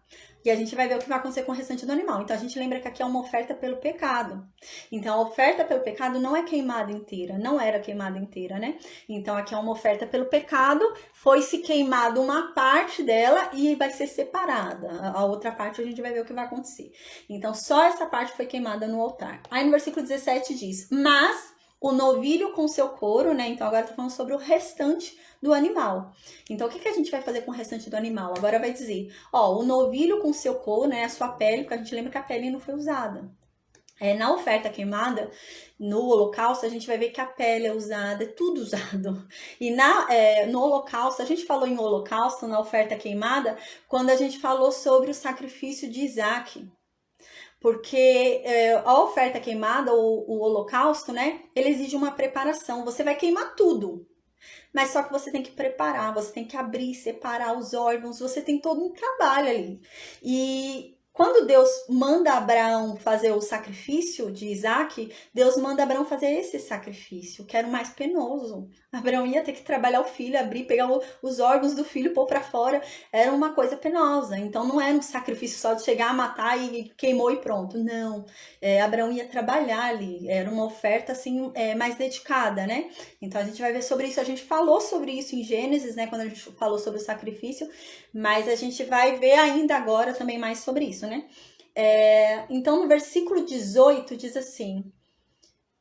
E a gente vai ver o que vai acontecer com o restante do animal. Então, a gente lembra que aqui é uma oferta pelo pecado. Então, a oferta pelo pecado não é queimada inteira, não era queimada inteira, né? Então, aqui é uma oferta pelo pecado, foi-se queimada uma parte dela e vai ser separada. A outra parte a gente vai ver o que vai acontecer. Então, só essa parte foi queimada no altar. Aí, no versículo 17 diz, mas o novilho com seu couro, né? Então, agora eu tô falando sobre o restante do animal. Então, o que a gente vai fazer com o restante do animal? Agora vai dizer, ó, o novilho com seu couro, né? A sua pele, porque a gente lembra que a pele não foi usada. Na oferta queimada, no holocausto, a gente vai ver que a pele é usada, é tudo usado. E no holocausto, a gente falou em holocausto, na oferta queimada, quando a gente falou sobre o sacrifício de Isaac. Porque a oferta queimada, ou o holocausto, né, ele exige uma preparação. Você vai queimar tudo, mas só que você tem que preparar, você tem que abrir, separar os órgãos, você tem todo um trabalho ali. E quando Deus manda Abraão fazer o sacrifício de Isaac, Deus manda Abraão fazer esse sacrifício, que era o mais penoso. Abraão ia ter que trabalhar o filho, abrir, pegar os órgãos do filho, pôr para fora. Era uma coisa penosa. Então não era um sacrifício só de chegar, matar e queimou e pronto. Não. Abraão ia trabalhar ali. Era uma oferta assim mais dedicada, né? Então a gente vai ver sobre isso. A gente falou sobre isso em Gênesis, né? Quando a gente falou sobre o sacrifício. Mas a gente vai ver ainda agora também mais sobre isso, né? Então no versículo 18 diz assim...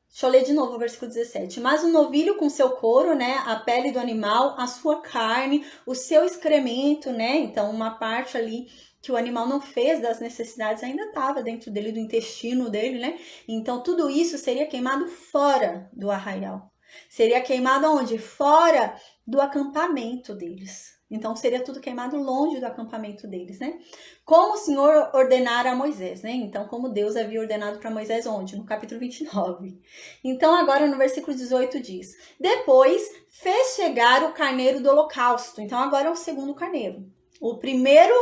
Deixa eu ler de novo o versículo 17. Mas o novilho com seu couro, né, a pele do animal, a sua carne, o seu excremento, né, então uma parte ali que o animal não fez das necessidades ainda estava dentro dele, do intestino dele, né, então tudo isso seria queimado fora do arraial. Seria queimado onde? Fora do acampamento deles. Então seria tudo queimado longe do acampamento deles, né? Como o Senhor ordenara a Moisés, né? Então, como Deus havia ordenado para Moisés onde? No capítulo 29. Então, agora no versículo 18 diz: depois fez chegar o carneiro do holocausto. Então, agora é o segundo carneiro. O primeiro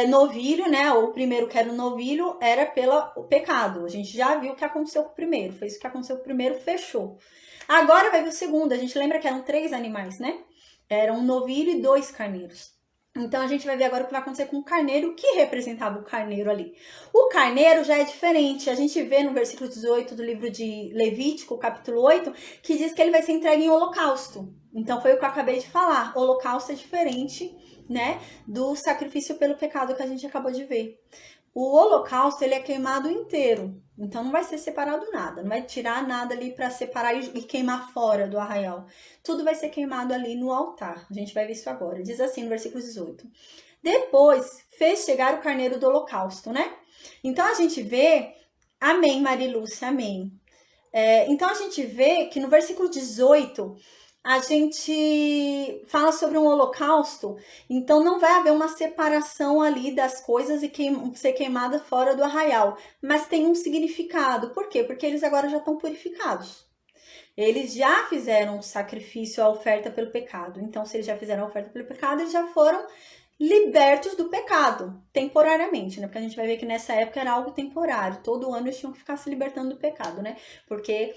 novilho, né? O primeiro que era o novilho era pelo pecado. A gente já viu o que aconteceu com o primeiro. Fez o que aconteceu com o primeiro, fechou. Agora vai vir o segundo. A gente lembra que eram 3 animais, né? Era um novilho e 2 carneiros. Então a gente vai ver agora o que vai acontecer com o carneiro, o que representava o carneiro ali. O carneiro já é diferente. A gente vê no versículo 18 do livro de Levítico, capítulo 8, que diz que ele vai ser entregue em holocausto. Então foi o que eu acabei de falar. O holocausto é diferente, né, do sacrifício pelo pecado que a gente acabou de ver. O holocausto, ele é queimado inteiro. Então não vai ser separado nada, não vai tirar nada ali para separar e queimar fora do arraial. Tudo vai ser queimado ali no altar. A gente vai ver isso agora. Diz assim no versículo 18. Depois fez chegar o carneiro do holocausto, né? Então a gente vê, amém, Marilúcia, amém. Então a gente vê que no versículo 18 a gente fala sobre um holocausto, então não vai haver uma separação ali das coisas e ser queimada fora do arraial, mas tem um significado. Por quê? Porque eles agora já estão purificados. Eles já fizeram o sacrifício, a oferta pelo pecado. Então, se eles já fizeram a oferta pelo pecado, eles já foram libertos do pecado, temporariamente, né? Porque a gente vai ver que nessa época era algo temporário. Todo ano eles tinham que ficar se libertando do pecado, né? Porque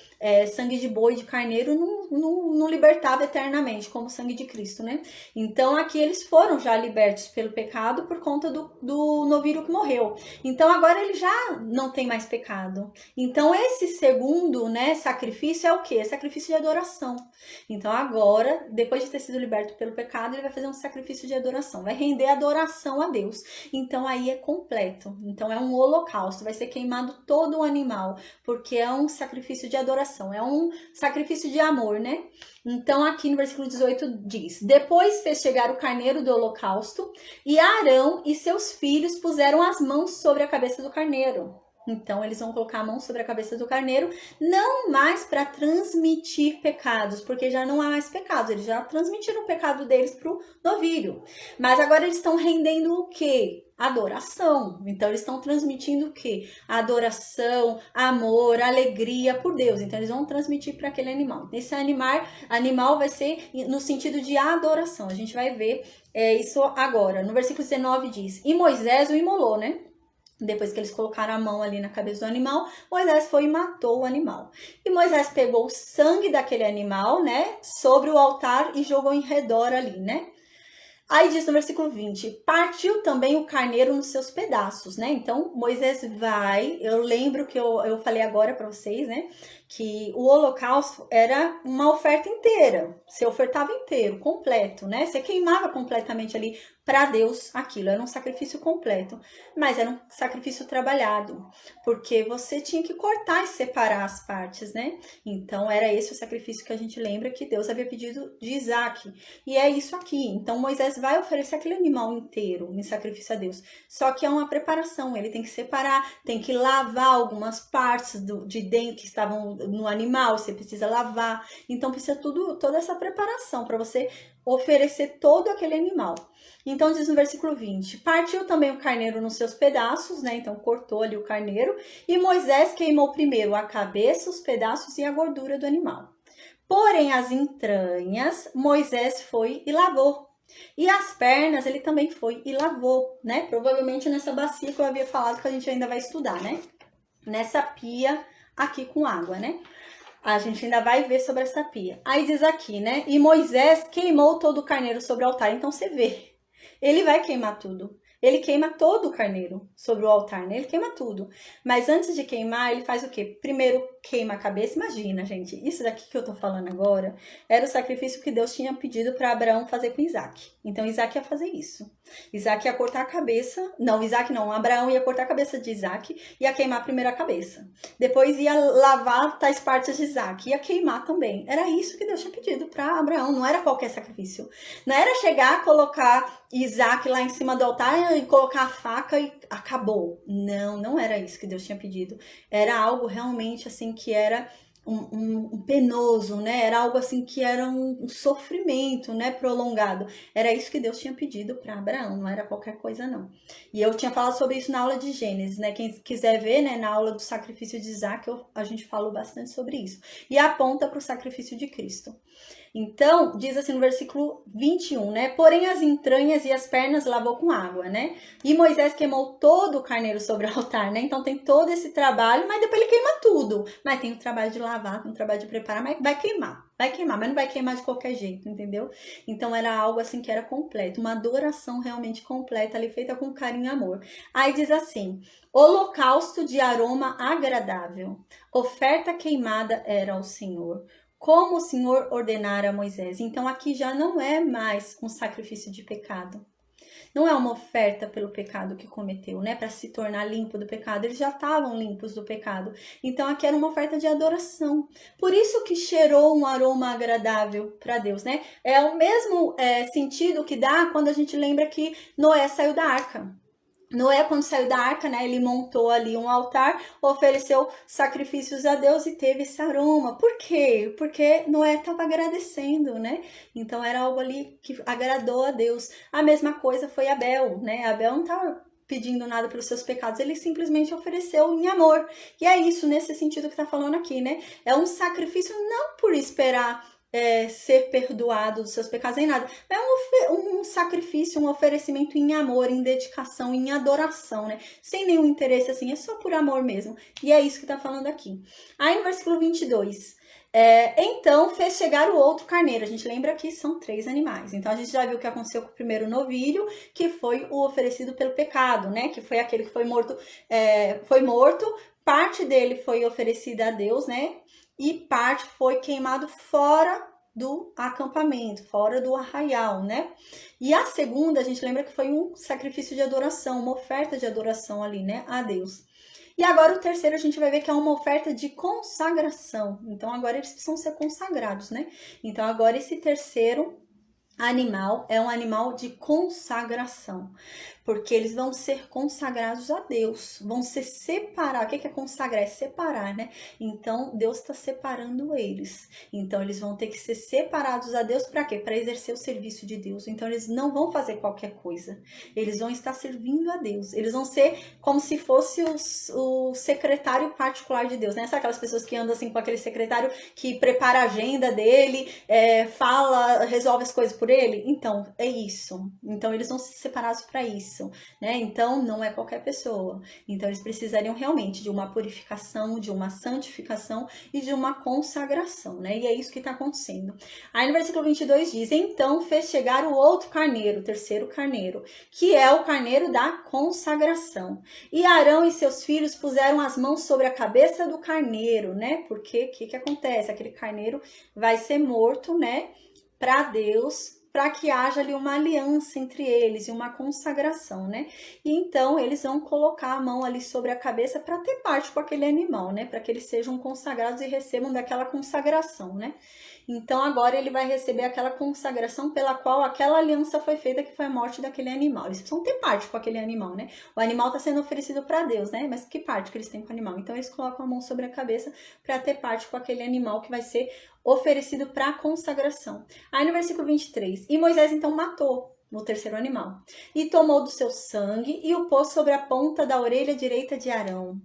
sangue de boi e de carneiro não libertava eternamente, como o sangue de Cristo, né? Então aqui eles foram já libertos pelo pecado por conta do novilho que morreu. Então agora ele já não tem mais pecado. Então esse segundo, né, sacrifício é o quê? É sacrifício de adoração. Então agora, depois de ter sido liberto pelo pecado, ele vai fazer um sacrifício de adoração. Vai render adoração a Deus. Então aí é completo. Então é um holocausto, vai ser queimado todo o animal, porque é um sacrifício de adoração, é um sacrifício de amor, né? Então aqui no versículo 18 diz: depois fez chegar o carneiro do holocausto, e Arão e seus filhos puseram as mãos sobre a cabeça do carneiro. Então, eles vão colocar a mão sobre a cabeça do carneiro, não mais para transmitir pecados, porque já não há mais pecados, eles já transmitiram o pecado deles para o novilho. Mas agora eles estão rendendo o quê? Adoração. Então, eles estão transmitindo o quê? Adoração, amor, alegria por Deus. Então, eles vão transmitir para aquele animal. Esse animal vai ser no sentido de adoração. A gente vai ver isso agora. No versículo 19 diz: e Moisés o imolou, né? Depois que eles colocaram a mão ali na cabeça do animal, Moisés foi e matou o animal. E Moisés pegou o sangue daquele animal, né, sobre o altar e jogou em redor ali, né? Aí diz no versículo 20, partiu também o carneiro nos seus pedaços, né? Então, Moisés vai, eu lembro que eu falei agora para vocês, né? que o holocausto era uma oferta inteira. Você ofertava inteiro, completo, né? Você queimava completamente ali para Deus aquilo, era um sacrifício completo, mas era um sacrifício trabalhado, porque você tinha que cortar e separar as partes, né? Então era esse o sacrifício que a gente lembra que Deus havia pedido de Isaac, e é isso aqui. Então Moisés vai oferecer aquele animal inteiro em sacrifício a Deus, só que é uma preparação, ele tem que separar, tem que lavar algumas partes de dentro que estavam no animal, você precisa lavar, então precisa toda essa preparação para você oferecer todo aquele animal. Então diz no versículo 20, partiu também o carneiro nos seus pedaços, né? Então cortou ali o carneiro, e Moisés queimou primeiro a cabeça, os pedaços e a gordura do animal. Porém as entranhas Moisés foi e lavou. E as pernas ele também foi e lavou, né? Provavelmente nessa bacia que eu havia falado que a gente ainda vai estudar, né? Nessa pia aqui com água, né? A gente ainda vai ver sobre essa pia. Aí diz aqui, né? E Moisés queimou todo o carneiro sobre o altar. Então você vê, ele vai queimar tudo. Ele queima todo o carneiro sobre o altar, né? Ele queima tudo. Mas antes de queimar, ele faz o quê? Primeiro queima a cabeça. Imagina, gente, isso daqui que eu tô falando agora era o sacrifício que Deus tinha pedido para Abraão fazer com Isaac. Então Isaac ia fazer isso. Isaac ia cortar a cabeça. Não, Isaac não. Abraão ia cortar a cabeça de Isaac e ia queimar primeiro a cabeça. Depois ia lavar tais partes de Isaac. Ia queimar também. Era isso que Deus tinha pedido para Abraão. Não era qualquer sacrifício. Não era chegar, colocar Isaac lá em cima do altar e colocar a faca e acabou. Não, não era isso que Deus tinha pedido. Era algo realmente assim que era um penoso, né? Era algo assim que era um sofrimento, né? Prolongado. Era isso que Deus tinha pedido para Abraão, não era qualquer coisa não. E eu tinha falado sobre isso na aula de Gênesis, né? Quem quiser ver, né? Na aula do sacrifício de Isaac, a gente falou bastante sobre isso. E aponta para o sacrifício de Cristo. Então, diz assim no versículo 21, né? Porém as entranhas e as pernas lavou com água, né? E Moisés queimou todo o carneiro sobre o altar, né? Então tem todo esse trabalho, mas depois ele queima tudo. Mas tem o trabalho de lavar, tem o trabalho de preparar, mas vai queimar, mas não vai queimar de qualquer jeito, entendeu? Então era algo assim que era completo, uma adoração realmente completa ali, feita com carinho e amor. Aí diz assim, holocausto de aroma agradável, oferta queimada era ao Senhor, como o Senhor ordenara a Moisés. Então aqui já não é mais um sacrifício de pecado. Não é uma oferta pelo pecado que cometeu, né? Para se tornar limpo do pecado. Eles já estavam limpos do pecado. Então aqui era uma oferta de adoração. Por isso que cheirou um aroma agradável para Deus, né? É o mesmo sentido que dá quando a gente lembra que Noé saiu da arca. Noé, quando saiu da arca, né, ele montou ali um altar, ofereceu sacrifícios a Deus e teve esse aroma. Por quê? Porque Noé estava agradecendo, né? Então era algo ali que agradou a Deus. A mesma coisa foi Abel, né? Abel não estava pedindo nada pelos seus pecados, ele simplesmente ofereceu em amor. E é isso, nesse sentido que está falando aqui, né? É um sacrifício não por esperar ser perdoado dos seus pecados nem nada, é um sacrifício, um oferecimento em amor, em dedicação, em adoração, né? Sem nenhum interesse assim, é só por amor mesmo. E é isso que tá falando aqui. Aí no versículo 22, então fez chegar o outro carneiro. A gente lembra que são 3 animais. Então a gente já viu o que aconteceu com o primeiro novilho, que foi o oferecido pelo pecado, né? Que foi aquele que foi morto, parte dele foi oferecida a Deus, né? E parte foi queimado fora do acampamento, fora do arraial, né? E a segunda, a gente lembra que foi um sacrifício de adoração, uma oferta de adoração ali, né, a Deus. E agora o terceiro a gente vai ver que é uma oferta de consagração. Então agora eles precisam ser consagrados, né? Então agora esse terceiro animal é um animal de consagração, porque eles vão ser consagrados a Deus, vão se separar. O que é consagrar? É separar, né? Então Deus está separando eles, então eles vão ter que ser separados a Deus para quê? Para exercer o serviço de Deus. Então eles não vão fazer qualquer coisa, eles vão estar servindo a Deus, eles vão ser como se fosse o secretário particular de Deus, né? Sabe aquelas pessoas que andam assim com aquele secretário que prepara a agenda dele, fala, resolve as coisas por ele? Então, é isso. Então, eles vão ser separados para isso. isso, né? Então, não é qualquer pessoa. Então, eles precisariam realmente de uma purificação, de uma santificação e de uma consagração, né? E é isso que está acontecendo. Aí no versículo 22 diz, então fez chegar o outro carneiro, o terceiro carneiro, que é o carneiro da consagração. E Arão e seus filhos puseram as mãos sobre a cabeça do carneiro, né? Porque o que acontece? Aquele carneiro vai ser morto, né? Para Deus, para que haja ali uma aliança entre eles e uma consagração, né? E então eles vão colocar a mão ali sobre a cabeça para ter parte com aquele animal, né? Para que eles sejam consagrados e recebam daquela consagração, né? Então agora ele vai receber aquela consagração pela qual aquela aliança foi feita, que foi a morte daquele animal. Eles precisam ter parte com aquele animal, né? O animal está sendo oferecido para Deus, né? Mas que parte que eles têm com o animal? Então eles colocam a mão sobre a cabeça para ter parte com aquele animal que vai ser oferecido para a consagração. Aí no versículo 23, e Moisés então matou o terceiro animal, e tomou do seu sangue e o pôs sobre a ponta da orelha direita de Arão.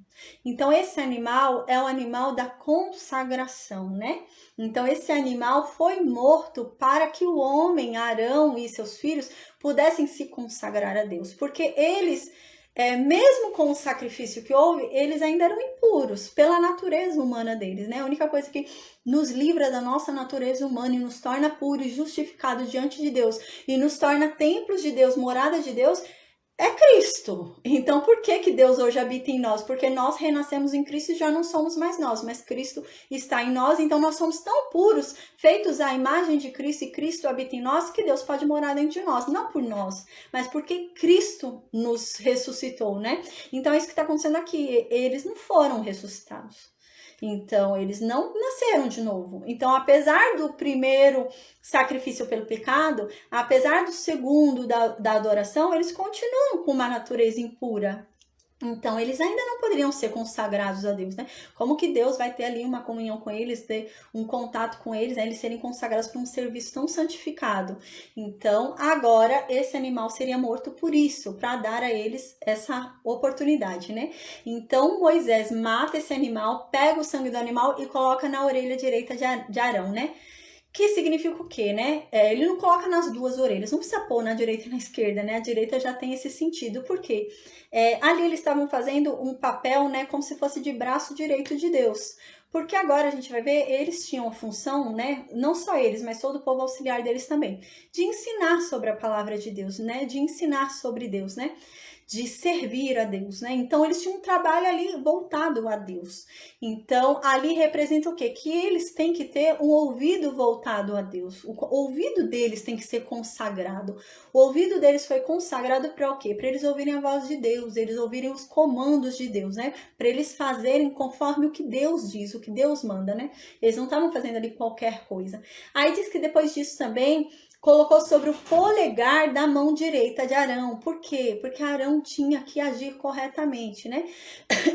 Então esse animal é o animal da consagração, né? Então esse animal foi morto para que o homem, Arão e seus filhos, pudessem se consagrar a Deus, porque eles, mesmo com o sacrifício que houve, eles ainda eram impuros pela natureza humana deles, né? A única coisa que nos livra da nossa natureza humana e nos torna puros e justificados diante de Deus e nos torna templos de Deus, morada de Deus, é Cristo. Então, por que Deus hoje habita em nós? Porque nós renascemos em Cristo e já não somos mais nós, mas Cristo está em nós. Então, nós somos tão puros, feitos à imagem de Cristo, e Cristo habita em nós, que Deus pode morar dentro de nós. Não por nós, mas porque Cristo nos ressuscitou, né? Então, é isso que está acontecendo aqui. Eles não foram ressuscitados. Então, eles não nasceram de novo. Então, apesar do primeiro sacrifício pelo pecado, apesar do segundo da adoração, eles continuam com uma natureza impura. Então, eles ainda não poderiam ser consagrados a Deus, né? Como que Deus vai ter ali uma comunhão com eles, ter um contato com eles, né? Eles serem consagrados para um serviço tão santificado. Então, agora, esse animal seria morto por isso, para dar a eles essa oportunidade, né? Então, Moisés mata esse animal, pega o sangue do animal e coloca na orelha direita de Arão, né? Que significa o quê, né? Ele não coloca nas duas orelhas, não precisa pôr na direita e na esquerda, né? A direita já tem esse sentido, por quê? Ali eles estavam fazendo um papel, né, como se fosse de braço direito de Deus. Porque agora a gente vai ver, eles tinham a função, né, não só eles, mas todo o povo auxiliar deles também, de ensinar sobre a palavra de Deus, né? De ensinar sobre Deus, né? De servir a Deus, né? Então, eles tinham um trabalho ali voltado a Deus. Então, ali representa o quê? Que eles têm que ter um ouvido voltado a Deus. O ouvido deles tem que ser consagrado. O ouvido deles foi consagrado para o quê? Para eles ouvirem a voz de Deus, eles ouvirem os comandos de Deus, né? Para eles fazerem conforme o que Deus diz, o que Deus manda, né? Eles não estavam fazendo ali qualquer coisa. Aí diz que depois disso também colocou sobre o polegar da mão direita de Arão. Por quê? Porque Arão tinha que agir corretamente, né?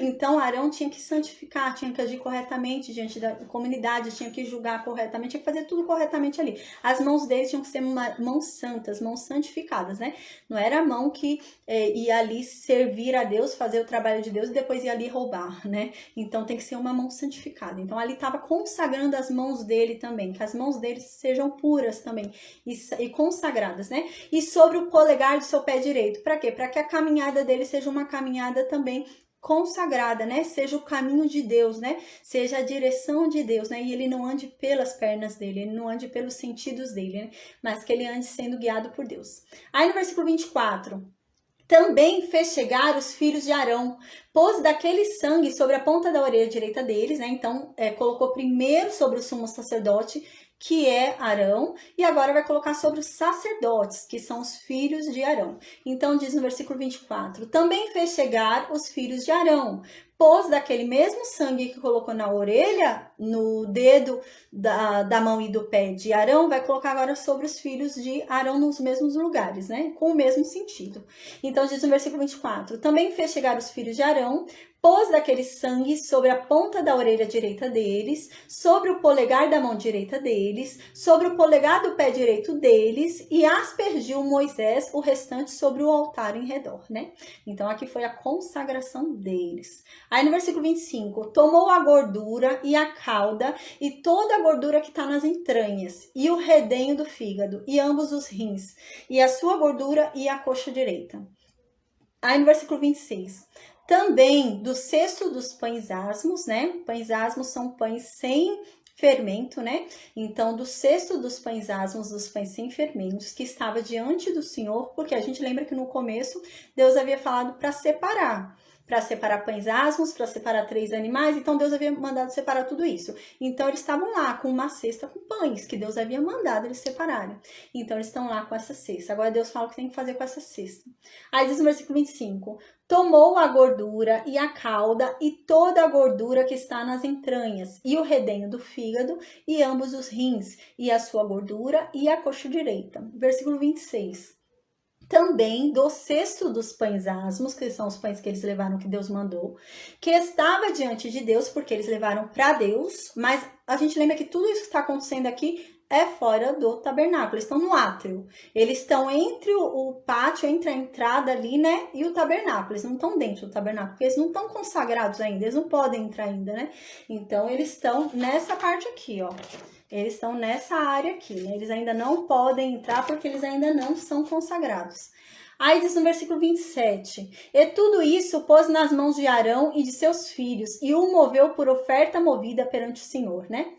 Então, Arão tinha que santificar, tinha que agir corretamente diante da comunidade, tinha que julgar corretamente, tinha que fazer tudo corretamente ali. As mãos deles tinham que ser mãos santas, mãos santificadas, né? Não era a mão que ia ali servir a Deus, fazer o trabalho de Deus e depois ia ali roubar, né? Então, tem que ser uma mão santificada. Então, ali estava consagrando as mãos dele também, que as mãos deles sejam puras também e consagradas, né? E sobre o polegar do seu pé direito. Para quê? Para que a caminhada dele seja uma caminhada também consagrada, né? Seja o caminho de Deus, né? Seja a direção de Deus, né? E ele não ande pelas pernas dele, ele não ande pelos sentidos dele, né? Mas que ele ande sendo guiado por Deus. Aí no versículo 24, também fez chegar os filhos de Arão, pôs daquele sangue sobre a ponta da orelha direita deles, né? Então, colocou primeiro sobre o sumo sacerdote, que é Arão, e agora vai colocar sobre os sacerdotes, que são os filhos de Arão. Então, diz no versículo 24, também fez chegar os filhos de Arão, pôs daquele mesmo sangue que colocou na orelha, no dedo da mão e do pé de Arão, vai colocar agora sobre os filhos de Arão nos mesmos lugares, né? Com o mesmo sentido. Então, diz no versículo 24, também fez chegar os filhos de Arão, pôs daquele sangue sobre a ponta da orelha direita deles, sobre o polegar da mão direita deles, sobre o polegar do pé direito deles, e aspergiu Moisés o restante sobre o altar em redor, né? Então, aqui foi a consagração deles. Aí, no versículo 25, tomou a gordura e a cauda, e toda a gordura que está nas entranhas, e o redenho do fígado, e ambos os rins, e a sua gordura e a coxa direita. Aí no versículo 26. Também do cesto dos pães asmos, né? Pães asmos são pães sem fermento, né? Então, do cesto dos pães asmos, dos pães sem fermentos, que estava diante do Senhor, porque a gente lembra que no começo Deus havia falado para separar pães asmos, para separar 3 animais, então Deus havia mandado separar tudo isso. Então eles estavam lá com uma cesta com pães, que Deus havia mandado eles separarem. Então eles estão lá com essa cesta. Agora Deus fala o que tem que fazer com essa cesta. Aí diz no versículo 25: tomou a gordura e a cauda e toda a gordura que está nas entranhas, e o redenho do fígado, e ambos os rins, e a sua gordura, e a coxa direita. Versículo 26. Também do cesto dos pães asmos, que são os pães que eles levaram, que Deus mandou, que estava diante de Deus, porque eles levaram para Deus, mas a gente lembra que tudo isso que está acontecendo aqui é fora do tabernáculo, eles estão no átrio, eles estão entre o pátio, entre a entrada ali, né, e o tabernáculo, eles não estão dentro do tabernáculo, porque eles não estão consagrados ainda, eles não podem entrar ainda, né, então eles estão nessa parte aqui, ó. Eles estão nessa área aqui, né? Eles ainda não podem entrar porque eles ainda não são consagrados. Aí diz no versículo 27, e tudo isso pôs nas mãos de Arão e de seus filhos, e o moveu por oferta movida perante o Senhor, né?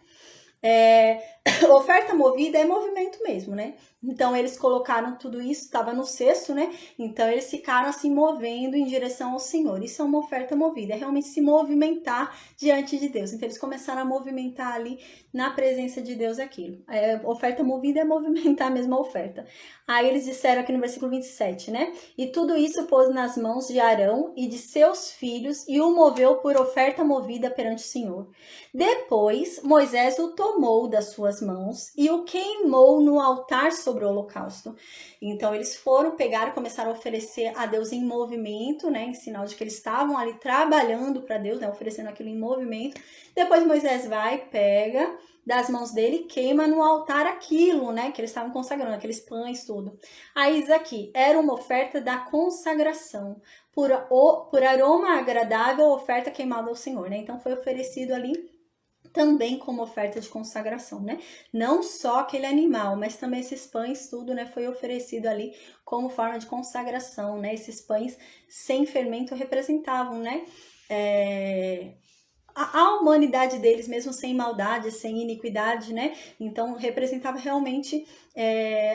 Oferta movida é movimento mesmo, né? Então eles colocaram tudo isso, estava no cesto, né? Então eles ficaram assim movendo em direção ao Senhor. Isso é uma oferta movida, é realmente se movimentar diante de Deus. Então eles começaram a movimentar ali na presença de Deus aquilo. Oferta movida é movimentar a mesma oferta. Aí eles disseram aqui no versículo 27, né? E tudo isso pôs nas mãos de Arão e de seus filhos e o moveu por oferta movida perante o Senhor. Depois Moisés o tomou das suas mãos e o queimou no altar sobre o holocausto. Então eles foram pegar e começaram a oferecer a Deus em movimento, né, em sinal de que eles estavam ali trabalhando para Deus, né, oferecendo aquilo em movimento. Depois Moisés vai, pega das mãos dele, queima no altar aquilo, né, que eles estavam consagrando, aqueles pães, tudo. Aí diz aqui, era uma oferta da consagração, por aroma agradável, oferta queimada ao Senhor, né? Então foi oferecido ali também como oferta de consagração, né? Não só aquele animal, mas também esses pães, tudo, né? Foi oferecido ali como forma de consagração, né? Esses pães sem fermento representavam, né? A humanidade deles, mesmo sem maldade, sem iniquidade, né? Então, representava realmente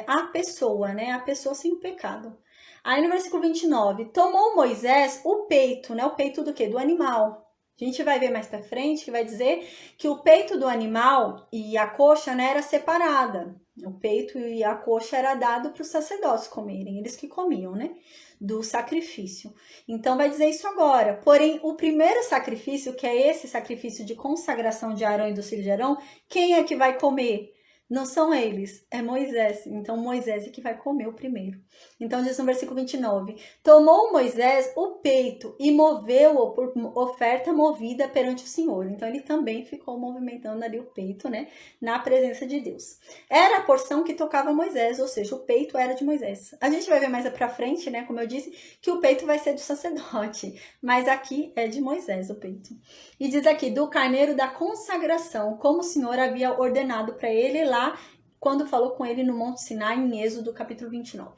a pessoa, né? A pessoa sem pecado. Aí no versículo 29, tomou Moisés o peito, né? O peito do quê? Do animal. A gente vai ver mais para frente que vai dizer que o peito do animal e a coxa, né, era separada. O peito e a coxa era dado para os sacerdotes comerem, eles que comiam, né, do sacrifício. Então vai dizer isso agora. Porém, o primeiro sacrifício, que é esse sacrifício de consagração de Arão e dos filhos de Arão, quem é que vai comer? Não são eles, é Moisés. Então Moisés é que vai comer o primeiro. Então diz no versículo 29, tomou Moisés o peito e moveu-o por oferta movida perante o Senhor. Então ele também ficou movimentando ali o peito, né, na presença de Deus. Era a porção que tocava Moisés, ou seja, o peito era de Moisés. A gente vai ver mais pra frente, né, como eu disse, que o peito vai ser do sacerdote, mas aqui é de Moisés o peito. E diz aqui, do carneiro da consagração, como o Senhor havia ordenado para ele lá, quando falou com ele no Monte Sinai, em Êxodo, capítulo 29.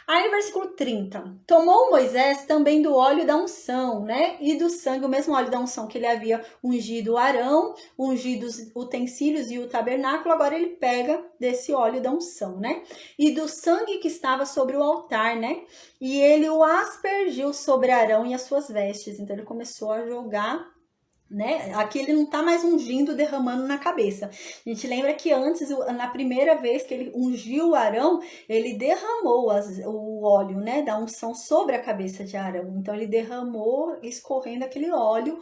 Aí no versículo 30, tomou Moisés também do óleo da unção, né? E do sangue, o mesmo óleo da unção que ele havia ungido Arão, ungido os utensílios e o tabernáculo, agora ele pega desse óleo da unção, né? E do sangue que estava sobre o altar, né? E ele o aspergiu sobre Arão e as suas vestes. Então ele começou a jogar, né? Aqui ele não tá mais ungindo, derramando na cabeça. A gente lembra que antes, na primeira vez que ele ungiu o Arão, ele derramou o óleo, né, da unção sobre a cabeça de Arão. Então ele derramou, escorrendo aquele óleo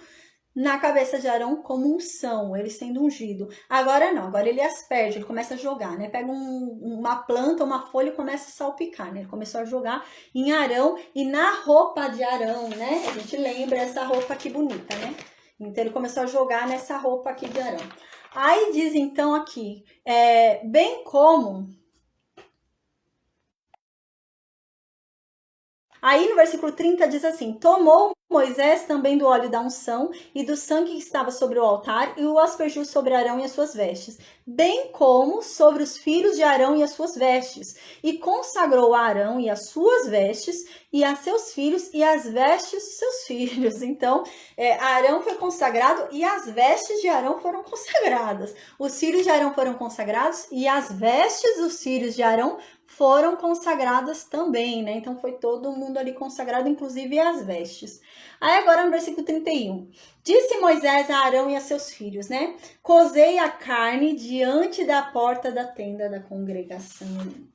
na cabeça de Arão como unção, ele sendo ungido. Agora não, agora ele asperge, ele começa a jogar, né? Pega uma planta, uma folha e começa a salpicar, né? Ele começou a jogar em Arão e na roupa de Arão, né? A gente lembra essa roupa aqui bonita, né? Então ele começou a jogar nessa roupa aqui de Arão. Aí diz então aqui, bem como Aí no versículo 30 diz assim: tomou Moisés também do óleo da unção e do sangue que estava sobre o altar e o aspergiu sobre Arão e as suas vestes, bem como sobre os filhos de Arão e as suas vestes. E consagrou a Arão e as suas vestes e a seus filhos e as vestes de seus filhos. Então, Arão foi consagrado e as vestes de Arão foram consagradas. Os filhos de Arão foram consagrados e as vestes dos filhos de Arão foram consagradas também, né? Então foi todo mundo ali consagrado, inclusive as vestes. Aí agora no versículo 31. Disse Moisés a Arão e a seus filhos, né? Cozei a carne diante da porta da tenda da congregação.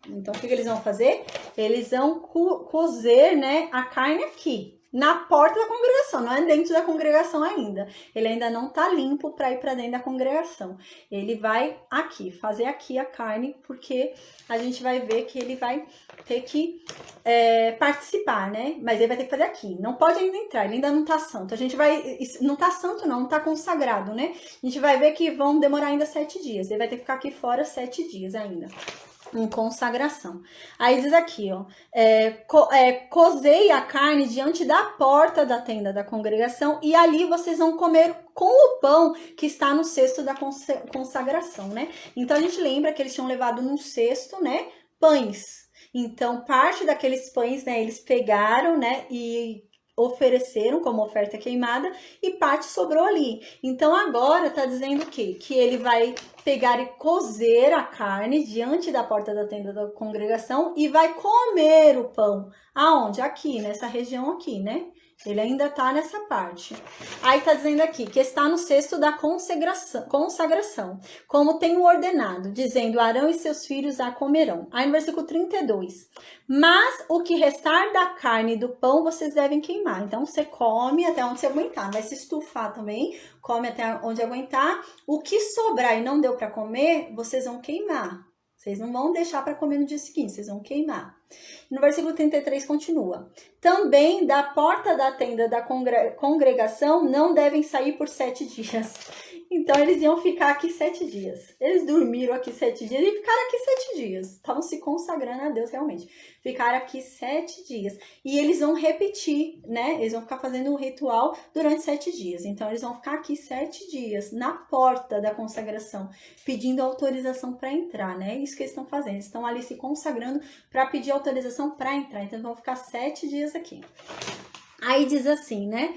Então o que eles vão fazer? Eles vão cozer, né, a carne aqui, na porta da congregação, não é dentro da congregação ainda. Ele ainda não tá limpo para ir para dentro da congregação. Ele vai aqui, fazer aqui a carne, porque a gente vai ver que ele vai ter que participar, né? Mas ele vai ter que fazer aqui. Não pode ainda entrar, ele ainda não tá santo. A gente vai... Não tá santo não tá consagrado, né? A gente vai ver que vão demorar ainda 7 dias. Ele vai ter que ficar aqui fora 7 dias ainda. Em consagração. Aí diz aqui, ó, cozei a carne diante da porta da tenda da congregação e ali vocês vão comer com o pão que está no cesto da consagração, né? Então a gente lembra que eles tinham levado num cesto, né, pães. Então parte daqueles pães, né, eles pegaram, né, e ofereceram como oferta queimada e parte sobrou ali. Então agora tá dizendo o quê? Que ele vai pegar e cozer a carne diante da porta da tenda da congregação e vai comer o pão. Aonde? Aqui, nessa região aqui, né? Ele ainda tá nessa parte. Aí tá dizendo aqui que está no cesto da consagração, como tenho ordenado, dizendo: Arão e seus filhos a comerão. Aí no versículo 32. Mas o que restar da carne e do pão vocês devem queimar. Então você come até onde você aguentar, vai se estufar também, come até onde aguentar. O que sobrar e não deu para comer, vocês vão queimar. Vocês não vão deixar para comer no dia seguinte, vocês vão queimar. No versículo 33 continua. Também da porta da tenda da congregação não devem sair por 7 dias. Então eles iam ficar aqui 7 dias. Eles dormiram aqui 7 dias e ficaram aqui 7 dias. Estavam se consagrando a Deus realmente. Ficaram aqui 7 dias. E eles vão repetir, né? Eles vão ficar fazendo um ritual durante 7 dias. Então eles vão ficar aqui 7 dias na porta da consagração, pedindo autorização para entrar, né? Isso que eles estão fazendo. Eles estão ali se consagrando para pedir autorização para entrar. Então eles vão ficar 7 dias aqui. Aí diz assim, né?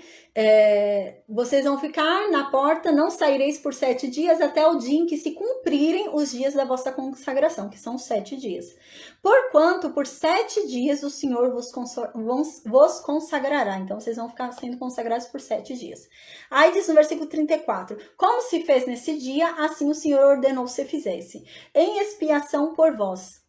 Vocês vão ficar na porta, não saireis por 7 dias até o dia em que se cumprirem os dias da vossa consagração, que são 7 dias. Porquanto por 7 dias o Senhor vos consagrará. Então vocês vão ficar sendo consagrados por 7 dias. Aí diz no versículo 34, como se fez nesse dia, assim o Senhor ordenou se fizesse, em expiação por vós.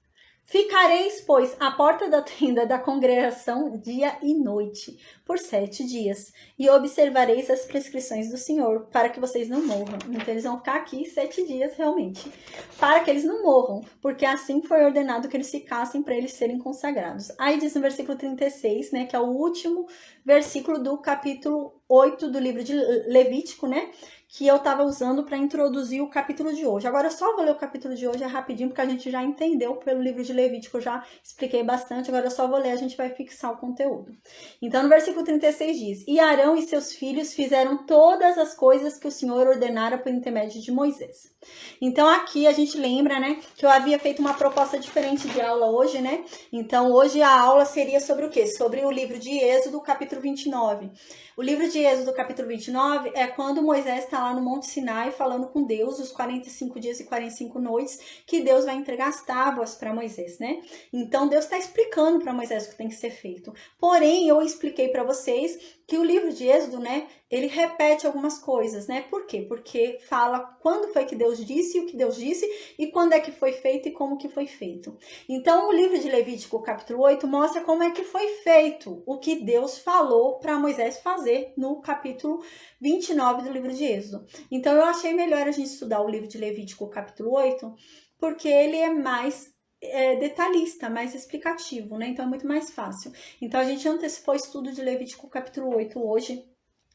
Ficareis, pois, à porta da tenda da congregação dia e noite, por 7 dias, e observareis as prescrições do Senhor, para que vocês não morram. Então, eles vão ficar aqui 7 dias, realmente, para que eles não morram, porque assim foi ordenado que eles ficassem para eles serem consagrados. Aí diz no versículo 36, né, que é o último versículo do capítulo 8 do livro de Levítico, né, que eu estava usando para introduzir o capítulo de hoje. Agora eu só vou ler o capítulo de hoje rapidinho, porque a gente já entendeu pelo livro de Levítico, eu já expliquei bastante, agora eu só vou ler, a gente vai fixar o conteúdo. Então, no versículo 36 diz, e Arão e seus filhos fizeram todas as coisas que o Senhor ordenara por intermédio de Moisés. Então, aqui a gente lembra, né, que eu havia feito uma proposta diferente de aula hoje, né? Então, hoje a aula seria sobre o quê? Sobre o livro de Êxodo, capítulo 29. O livro de Êxodo, capítulo 29, é quando Moisés está lá no Monte Sinai falando com Deus, os 45 dias e 45 noites, que Deus vai entregar as tábuas para Moisés, né? Então, Deus está explicando para Moisés o que tem que ser feito. Porém, eu expliquei para vocês que o livro de Êxodo, né, ele repete algumas coisas, né? Por quê? Porque fala quando foi que Deus disse, o que Deus disse, e quando é que foi feito e como que foi feito. Então, o livro de Levítico, capítulo 8, mostra como é que foi feito o que Deus falou para Moisés fazer no capítulo 29 do livro de Êxodo. Então, eu achei melhor a gente estudar o livro de Levítico, capítulo 8, porque ele é mais detalhista, mais explicativo, né? Então, é muito mais fácil. Então, a gente antecipou o estudo de Levítico, capítulo 8 hoje,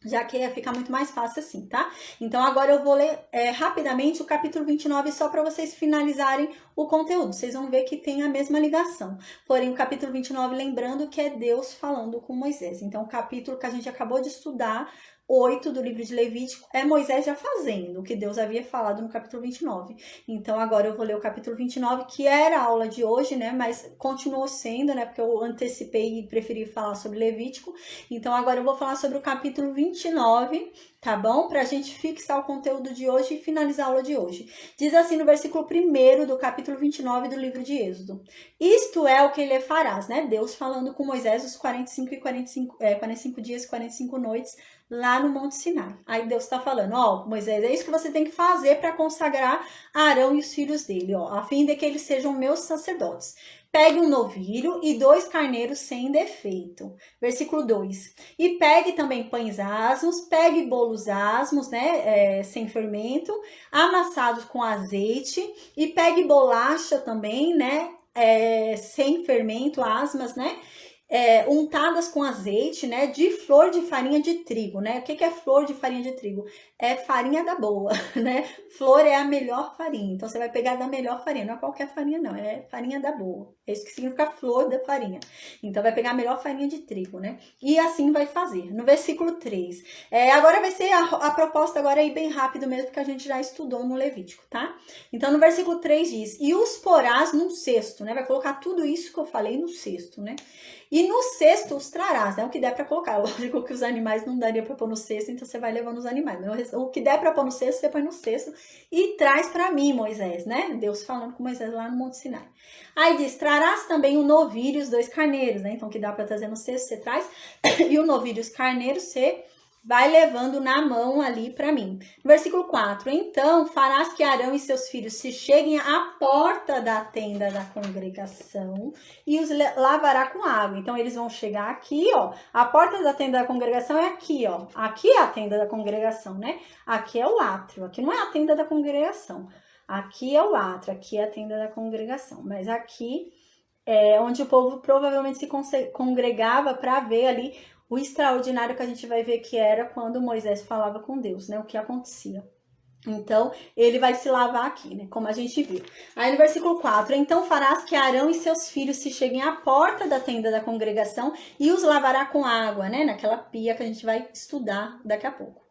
já que ia ficar muito mais fácil assim, tá? Então agora eu vou ler rapidamente o capítulo 29 só para vocês finalizarem o conteúdo. Vocês vão ver que tem a mesma ligação. Porém, o capítulo 29, lembrando que é Deus falando com Moisés. Então, o capítulo que a gente acabou de estudar, 8 do livro de Levítico, é Moisés já fazendo o que Deus havia falado no capítulo 29. Então, agora eu vou ler o capítulo 29, que era a aula de hoje, né? Mas continuou sendo, né? Porque eu antecipei e preferi falar sobre Levítico. Então, agora eu vou falar sobre o capítulo 29, tá bom? Pra gente fixar o conteúdo de hoje e finalizar a aula de hoje. Diz assim no versículo 1 do capítulo 29 do livro de Êxodo. Isto é o que lhe farás, né? Deus falando com Moisés os 45 dias e 45 noites, lá no Monte Sinai. Aí Deus está falando, ó, Moisés, é isso que você tem que fazer para consagrar Arão e os filhos dele, ó, a fim de que eles sejam meus sacerdotes. Pegue um novilho e 2 carneiros sem defeito. Versículo 2. E pegue também pães asmos, pegue bolos asmos, né, sem fermento, amassados com azeite, e pegue bolacha também, né, sem fermento, asmas, né, untadas com azeite, né, de flor de farinha de trigo, né? O que é flor de farinha de trigo? É farinha da boa, né? Flor é a melhor farinha, então você vai pegar da melhor farinha, não é qualquer farinha não, é farinha da boa. É isso que significa flor da farinha. Então vai pegar a melhor farinha de trigo, né? E assim vai fazer. No versículo 3. Agora vai ser a proposta agora aí bem rápido mesmo, porque a gente já estudou no Levítico, tá? Então no versículo 3 diz, e os porás num cesto, né? Vai colocar tudo isso que eu falei no cesto, né? E no cesto os trarás, né? O que der para colocar. Lógico que os animais não daria para pôr no cesto, então você vai levando os animais. O que der para pôr no cesto, você põe no cesto e traz para mim, Moisés, né? Deus falando com Moisés lá no Monte Sinai. Aí diz, trarás também o novilho e os 2 carneiros, né? Então, o que dá para trazer no cesto, você traz. E o novilho e os carneiros, você vai levando na mão ali para mim. Versículo 4. Então, farás que Arão e seus filhos se cheguem à porta da tenda da congregação e os lavará com água. Então, eles vão chegar aqui, ó. A porta da tenda da congregação é aqui, ó. Aqui é a tenda da congregação, né? Aqui é o átrio. Aqui não é a tenda da congregação. Aqui é o átrio. Aqui é a tenda da congregação. Mas aqui é onde o povo provavelmente se congregava para ver ali o extraordinário que a gente vai ver que era quando Moisés falava com Deus, né? O que acontecia. Então, ele vai se lavar aqui, né? Como a gente viu. Aí no versículo 4, então farás que Arão e seus filhos se cheguem à porta da tenda da congregação e os lavará com água, né? Naquela pia que a gente vai estudar daqui a pouco,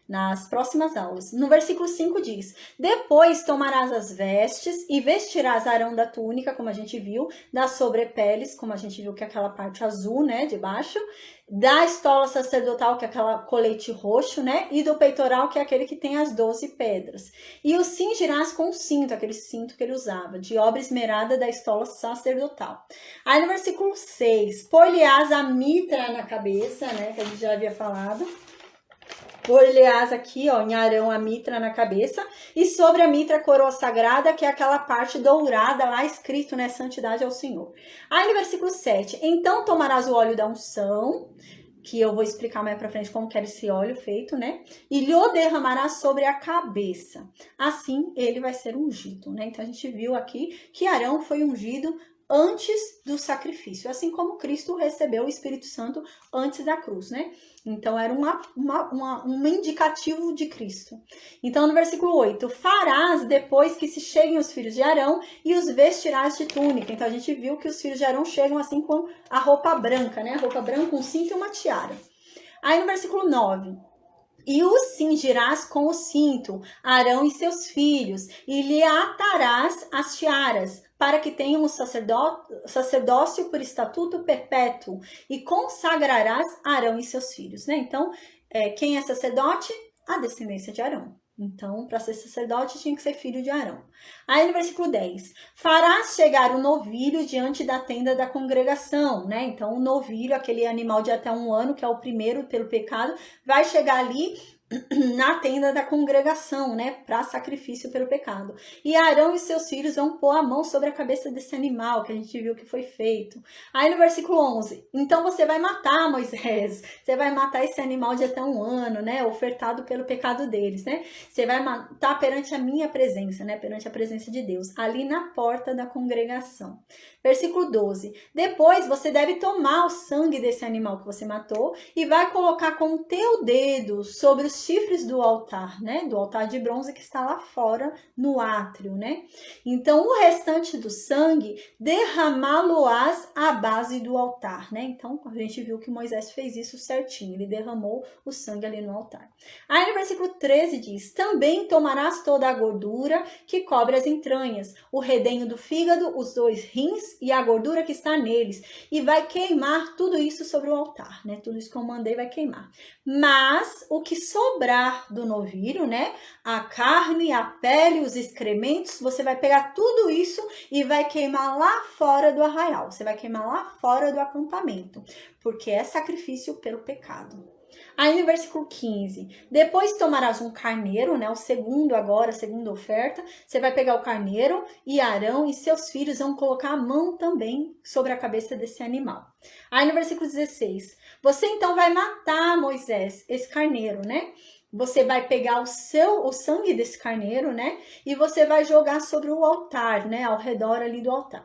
nas próximas aulas. No versículo 5 diz, depois tomarás as vestes e vestirás Arão da túnica, como a gente viu, das sobrepeles, como a gente viu que é aquela parte azul, né, de baixo, da estola sacerdotal, que é aquela colete roxo, né, e do peitoral, que é aquele que tem as 12 pedras. E o cingirás com o cinto, aquele cinto que ele usava, de obra esmerada da estola sacerdotal. Aí no versículo 6, pôr-lhe-ás a mitra na cabeça, né, que a gente já havia falado. Pôr-lhe-ás aqui, ó, em Arão a mitra na cabeça, e sobre a mitra a coroa sagrada, que é aquela parte dourada lá escrito, né, santidade ao Senhor. Aí no versículo 7, então tomarás o óleo da unção, que eu vou explicar mais pra frente como que era esse óleo feito, né, e lhe o derramarás sobre a cabeça. Assim ele vai ser ungido, né. Então a gente viu aqui que Arão foi ungido antes do sacrifício, assim como Cristo recebeu o Espírito Santo antes da cruz, né? Então, era um indicativo de Cristo. Então, no versículo 8, farás depois que se cheguem os filhos de Arão e os vestirás de túnica. Então, a gente viu que os filhos de Arão chegam assim com a roupa branca, né? A roupa branca, um cinto e uma tiara. Aí, no versículo 9... E o cingirás com o cinto, Arão e seus filhos, e lhe atarás as tiaras, para que tenham o sacerdócio por estatuto perpétuo, e consagrarás Arão e seus filhos, né? Então, quem é sacerdote? A descendência de Arão. Então, para ser sacerdote, tinha que ser filho de Arão. Aí no versículo 10, farás chegar o novilho diante da tenda da congregação, né? Então, o novilho, aquele animal de até 1 ano, que é o primeiro pelo pecado, vai chegar ali na tenda da congregação, né, para sacrifício pelo pecado. E Arão e seus filhos vão pôr a mão sobre a cabeça desse animal, que a gente viu que foi feito. Aí no versículo 11, então você vai matar, Moisés, você vai matar esse animal de até 1 ano, né, ofertado pelo pecado deles, né, você vai matar perante a minha presença, né, perante a presença de Deus, ali na porta da congregação. Versículo 12, depois você deve tomar o sangue desse animal que você matou e vai colocar com o teu dedo sobre os chifres do altar, né? Do altar de bronze que está lá fora no átrio, né? Então, o restante do sangue derramá-lo-ás à base do altar, né? Então, a gente viu que Moisés fez isso certinho, ele derramou o sangue ali no altar. Aí no versículo 13 diz, também tomarás toda a gordura que cobre as entranhas, o redenho do fígado, os 2 rins e a gordura que está neles, e vai queimar tudo isso sobre o altar, né? Tudo isso que eu mandei vai queimar. Mas o que sobrar do novilho, né? A carne, a pele, os excrementos, você vai pegar tudo isso e vai queimar lá fora do arraial. Você vai queimar lá fora do acampamento, porque é sacrifício pelo pecado. Aí no versículo 15, depois tomarás um carneiro, né, o segundo agora, a segunda oferta, você vai pegar o carneiro e Arão e seus filhos vão colocar a mão também sobre a cabeça desse animal. Aí no versículo 16, você então vai matar, Moisés, esse carneiro, né? Você vai pegar o sangue desse carneiro, né? E você vai jogar sobre o altar, né? Ao redor ali do altar.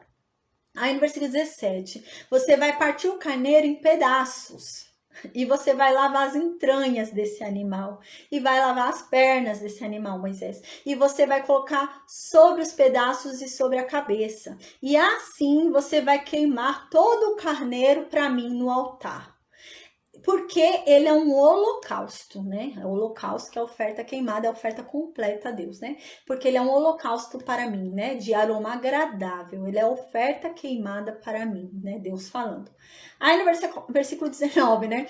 Aí no versículo 17, você vai partir o carneiro em pedaços. E você vai lavar as entranhas desse animal. E vai lavar as pernas desse animal, Moisés. E você vai colocar sobre os pedaços e sobre a cabeça. E assim você vai queimar todo o carneiro para mim no altar. Porque ele é um holocausto, né? O holocausto que é a oferta queimada, é a oferta completa a Deus, né? Porque ele é um holocausto para mim, né? De aroma agradável. Ele é a oferta queimada para mim, né? Deus falando. Aí no versículo 19, né?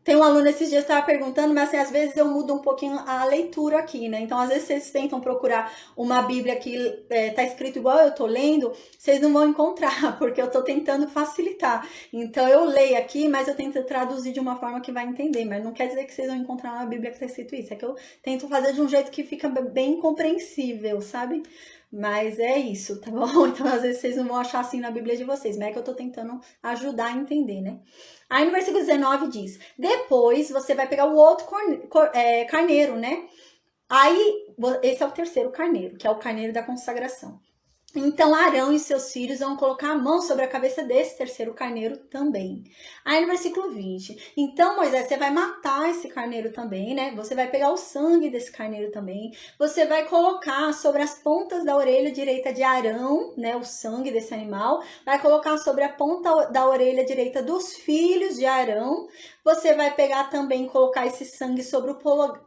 Tem um aluno esses dias que estava perguntando, mas assim, às vezes eu mudo um pouquinho a leitura aqui, né? Então, às vezes vocês tentam procurar uma Bíblia que tá escrito igual eu tô lendo, vocês não vão encontrar, porque eu tô tentando facilitar. Então, eu leio aqui, mas eu tento traduzir de uma forma que vai entender, mas não quer dizer que vocês vão encontrar uma Bíblia que tá escrito isso, é que eu tento fazer de um jeito que fica bem compreensível, sabe? Mas é isso, tá bom? Então, às vezes vocês não vão achar assim na Bíblia de vocês, mas é que eu tô tentando ajudar a entender, né? Aí no versículo 19 diz, depois você vai pegar o outro carneiro, né? Aí, esse é o terceiro carneiro, que é o carneiro da consagração. Então Arão e seus filhos vão colocar a mão sobre a cabeça desse terceiro carneiro também. Aí no versículo 20, então Moisés, você vai matar esse carneiro também, né? Você vai pegar o sangue desse carneiro também. Você vai colocar sobre as pontas da orelha direita de Arão, né? O sangue desse animal. Vai colocar sobre a ponta da orelha direita dos filhos de Arão. Você vai pegar também e colocar esse sangue sobre o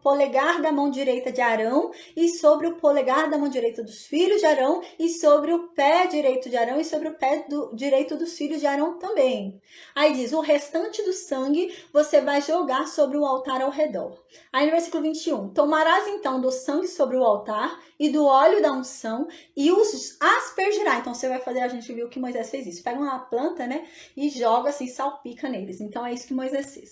polegar da mão direita de Arão e sobre o polegar da mão direita dos filhos de Arão e sobre o pé direito de Arão e sobre o pé direito dos filhos de Arão também. Aí diz, o restante do sangue você vai jogar sobre o altar ao redor. Aí no versículo 21, tomarás então do sangue sobre o altar e do óleo da unção e os aspergirá. Então você vai fazer, a gente viu que Moisés fez isso. Pega uma planta, né, e joga assim, salpica neles. Então é isso que Moisés fez.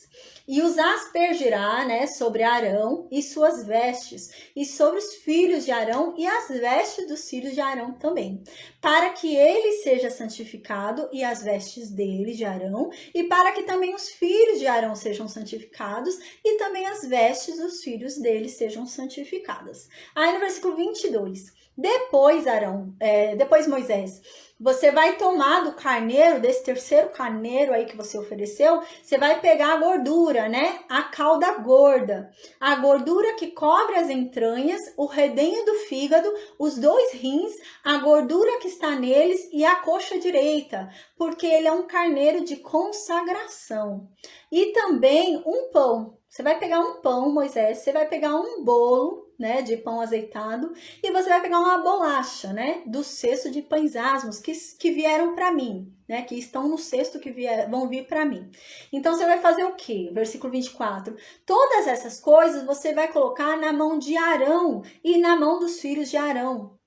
E os aspergirá, né, sobre Arão e suas vestes, e sobre os filhos de Arão e as vestes dos filhos de Arão também, para que ele seja santificado e as vestes dele, de Arão, e para que também os filhos de Arão sejam santificados e também as vestes dos filhos dele sejam santificadas. Aí no versículo 22, depois Moisés, você vai tomar do carneiro, desse terceiro carneiro aí que você ofereceu, você vai pegar a gordura, né? A cauda gorda, a gordura que cobre as entranhas, o redenho do fígado, os 2 rins, a gordura que está neles e a coxa direita, porque ele é um carneiro de consagração. E também um pão. Você vai pegar um pão, Moisés, você vai pegar um bolo, né, de pão azeitado, e você vai pegar uma bolacha, né, do cesto de pães asmos que vieram para mim, né, que estão no cesto que vão vir para mim. Então você vai fazer o quê? Versículo 24. Todas essas coisas você vai colocar na mão de Arão e na mão dos filhos de Arão.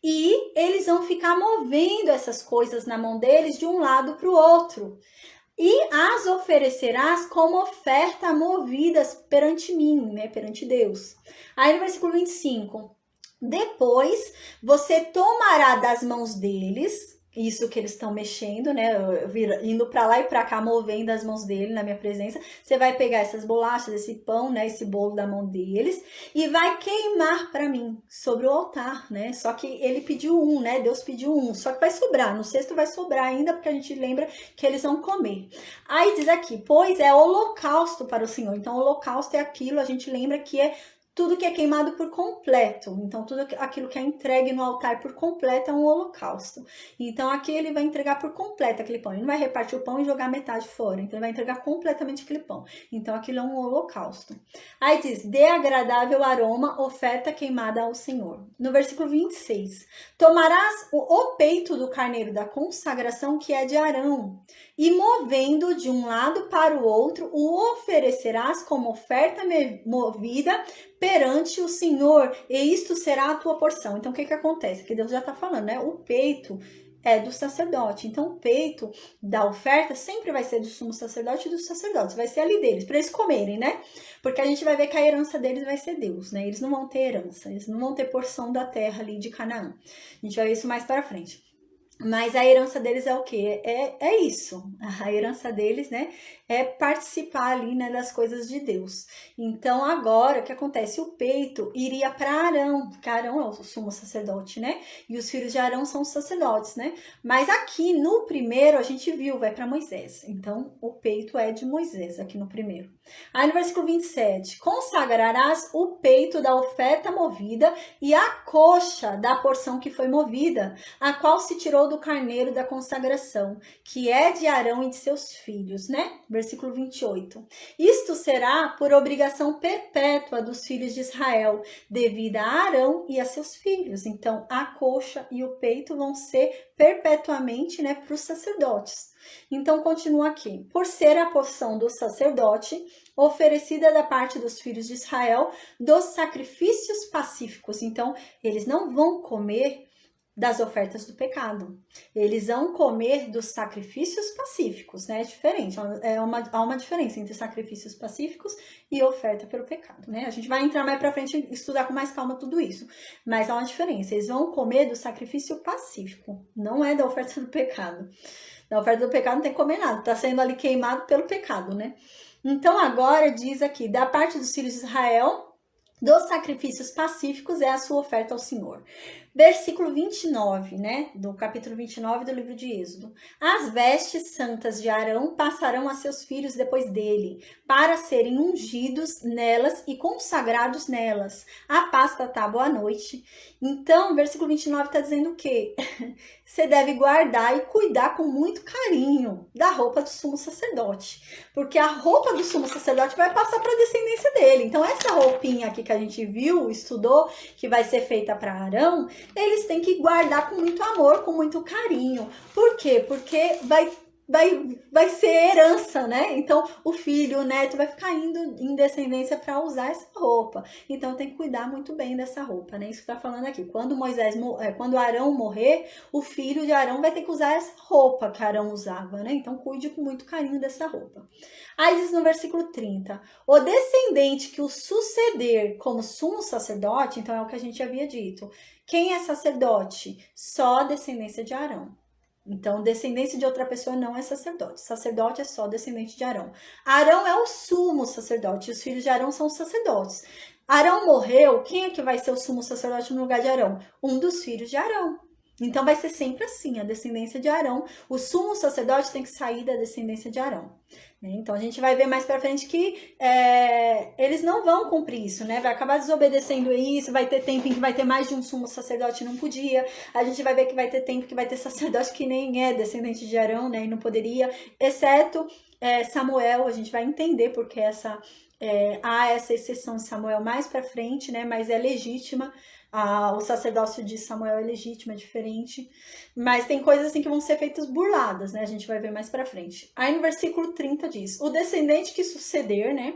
E eles vão ficar movendo essas coisas na mão deles de um lado para o outro. e as oferecerás como oferta movidas perante mim, né, perante Deus. Aí no versículo 25, depois você tomará das mãos deles, isso que eles estão mexendo, né, indo para lá e para cá, movendo as mãos dele na minha presença. Você vai pegar essas bolachas, esse pão, né, esse bolo da mão deles e vai queimar para mim sobre o altar, né? Só que ele pediu um, né? Deus pediu um, só que vai sobrar, no sexto vai sobrar ainda, porque a gente lembra que eles vão comer. Aí diz aqui, pois é holocausto para o Senhor. Então, holocausto é aquilo, a gente lembra que é tudo que é queimado por completo. Então, tudo aquilo que é entregue no altar por completo é um holocausto. Então, aqui ele vai entregar por completo aquele pão. Ele não vai repartir o pão e jogar metade fora. Então, ele vai entregar completamente aquele pão. Então, aquilo é um holocausto. Aí diz, dê agradável aroma, oferta queimada ao Senhor. No versículo 26, tomarás o peito do carneiro da consagração, que é de Arão, e movendo de um lado para o outro, o oferecerás como oferta movida perante o Senhor, e isto será a tua porção. Então, o que acontece? Que Deus já está falando, né? O peito é do sacerdote. Então, o peito da oferta sempre vai ser do sumo sacerdote e dos sacerdotes. Vai ser ali deles, para eles comerem, né? Porque a gente vai ver que a herança deles vai ser Deus, né? Eles não vão ter herança, eles não vão ter porção da terra ali de Canaã. A gente vai ver isso mais para frente. Mas a herança deles é o quê? É isso. A herança deles, né? É participar ali, né, das coisas de Deus. Então, agora, o que acontece? O peito iria para Arão, porque Arão é o sumo sacerdote, né? E os filhos de Arão são os sacerdotes, né? Mas aqui no primeiro, a gente viu, vai para Moisés. Então, o peito é de Moisés, aqui no primeiro. Aí no versículo 27, consagrarás o peito da oferta movida e a coxa da porção que foi movida, a qual se tirou do carneiro da consagração, que é de Arão e de seus filhos, né? Versículo 28. Isto será por obrigação perpétua dos filhos de Israel, devida a Arão e a seus filhos. Então, a coxa e o peito vão ser perpetuamente, né, para os sacerdotes. Então, continua aqui. Por ser a porção do sacerdote, oferecida da parte dos filhos de Israel, dos sacrifícios pacíficos. Então, eles não vão comer das ofertas do pecado. Eles vão comer dos sacrifícios pacíficos, né? É diferente. Há uma diferença entre sacrifícios pacíficos e oferta pelo pecado, né? A gente vai entrar mais pra frente e estudar com mais calma tudo isso. Mas há uma diferença. Eles vão comer do sacrifício pacífico. Não é da oferta do pecado. Da oferta do pecado não tem que comer nada. Tá sendo ali queimado pelo pecado, né? Então, agora diz aqui, da parte dos filhos de Israel, dos sacrifícios pacíficos é a sua oferta ao Senhor. Versículo 29, né, do capítulo 29 do livro de Êxodo. As vestes santas de Arão passarão a seus filhos depois dele, para serem ungidos nelas e consagrados nelas. A pasta tábua à noite. Então, versículo 29 está dizendo o quê? Você deve guardar e cuidar com muito carinho da roupa do sumo sacerdote. Porque a roupa do sumo sacerdote vai passar para a descendência dele. Então, essa roupinha aqui que a gente viu, estudou, que vai ser feita para Arão, eles têm que guardar com muito amor, com muito carinho. Por quê? Porque vai ser herança, né? Então, o filho, o neto vai ficar indo em descendência para usar essa roupa. Então, tem que cuidar muito bem dessa roupa, né? Isso que tá falando aqui. Quando Arão morrer, o filho de Arão vai ter que usar essa roupa que Arão usava, né? Então, cuide com muito carinho dessa roupa. Aí diz no versículo 30, o descendente que o suceder como sumo sacerdote, então é o que a gente havia dito. Quem é sacerdote? Só a descendência de Arão. Então, descendência de outra pessoa não é sacerdote. Sacerdote é só descendente de Arão. Arão é o sumo sacerdote. Os filhos de Arão são os sacerdotes. Arão morreu. Quem é que vai ser o sumo sacerdote no lugar de Arão? Um dos filhos de Arão. Então, vai ser sempre assim, a descendência de Arão. O sumo sacerdote tem que sair da descendência de Arão. Então, a gente vai ver mais pra frente que eles não vão cumprir isso, né? Vai acabar desobedecendo isso, vai ter tempo em que vai ter mais de um sumo sacerdote e não podia. A gente vai ver que vai ter tempo que vai ter sacerdote que nem é descendente de Arão, né? E não poderia, exceto Samuel. A gente vai entender porque há essa exceção de Samuel mais pra frente, né? Mas é legítima. O sacerdócio de Samuel é legítimo, é diferente. Mas tem coisas assim que vão ser feitas burladas, né? A gente vai ver mais pra frente. Aí no versículo 30 diz, o descendente que suceder, né?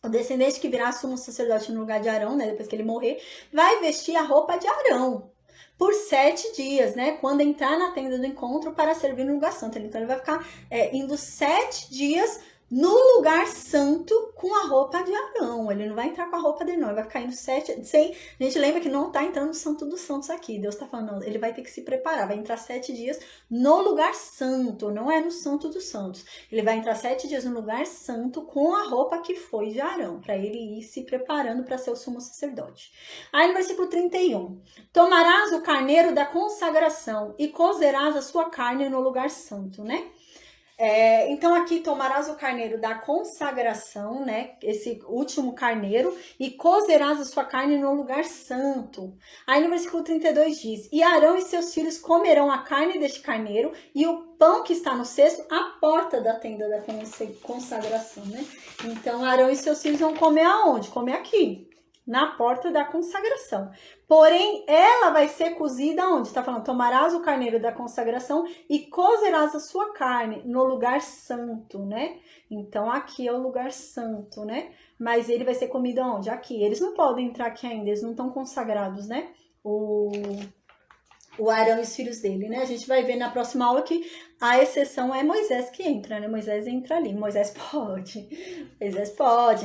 O descendente que virá sumo sacerdote no lugar de Arão, né? Depois que ele morrer, vai vestir a roupa de Arão. por 7 dias, né? Quando entrar na tenda do encontro para servir no lugar santo. Então ele vai ficar indo 7 dias no lugar santo com a roupa de Arão. Ele não vai entrar com a roupa dele, não. Ele vai ficar indo 7. Sem, a gente lembra que não tá entrando no Santo dos Santos aqui. Deus tá falando, não, ele vai ter que se preparar. Vai entrar 7 dias no lugar santo, não é no Santo dos Santos. Ele vai entrar 7 dias no lugar santo com a roupa que foi de Arão, para ele ir se preparando para ser o sumo sacerdote. Aí no versículo 31. Tomarás o carneiro da consagração e cozerás a sua carne no lugar santo, né? Então aqui tomarás o carneiro da consagração, né? Esse último carneiro, e cozerás a sua carne no lugar santo. Aí no versículo 32 diz: E Arão e seus filhos comerão a carne deste carneiro e o pão que está no cesto à porta da tenda da consagração, né? Então Arão e seus filhos vão comer aonde? Comer aqui, na porta da consagração. Porém, ela vai ser cozida onde? Está falando, tomarás o carneiro da consagração e cozerás a sua carne no lugar santo, né? Então, aqui é o lugar santo, né? Mas ele vai ser comido aonde? Aqui. Eles não podem entrar aqui ainda, eles não estão consagrados, né? O Arão e os filhos dele, né? A gente vai ver na próxima aula que a exceção é Moisés que entra, né? Moisés entra ali, Moisés pode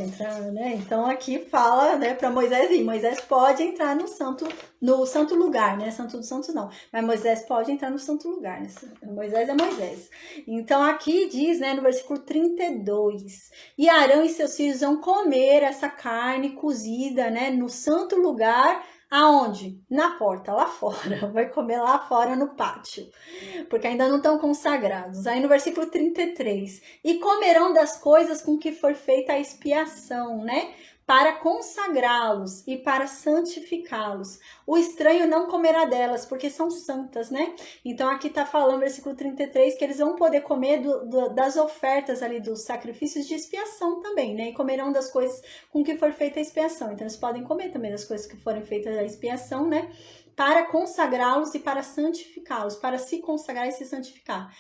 entrar, né? Então aqui fala, né, para Moisés ir, Moisés pode entrar no santo lugar, né? Santo dos Santos não, mas Moisés pode entrar no santo lugar, né? Moisés é Moisés. Então aqui diz, né, no versículo 32, e Arão e seus filhos vão comer essa carne cozida, né, no santo lugar. Aonde? Na porta, lá fora. Vai comer lá fora no pátio, porque ainda não estão consagrados. Aí no versículo 33, e comerão das coisas com que for feita a expiação, né? Para consagrá-los e para santificá-los. O estranho não comerá delas, porque são santas, né? Então aqui está falando, versículo 33, que eles vão poder comer das ofertas ali, dos sacrifícios de expiação também, né? E comerão das coisas com que for feita a expiação. Então eles podem comer também das coisas que forem feitas a expiação, né? Para consagrá-los e para santificá-los, para se consagrar e se santificar.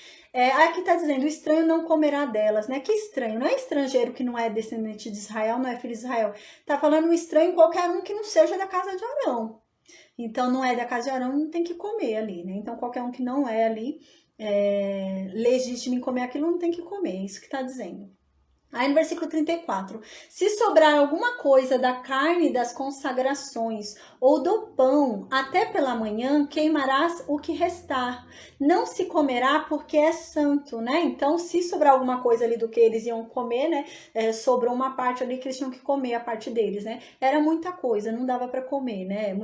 Aqui está dizendo, o estranho não comerá delas, né? Que estranho? Não é estrangeiro que não é descendente de Israel, não é filho de Israel. Está falando um estranho qualquer um que não seja da casa de Arão. Então, não é da casa de Arão, não tem que comer ali, né? Então, qualquer um que não é ali legítimo em comer aquilo, não tem que comer. É isso que está dizendo. Aí no versículo 34, se sobrar alguma coisa da carne das consagrações ou do pão até pela manhã, queimarás o que restar. Não se comerá porque é santo, né? Então, se sobrar alguma coisa ali do que eles iam comer, né? Sobrou uma parte ali que eles tinham que comer, a parte deles, né? Era muita coisa, não dava para comer, né?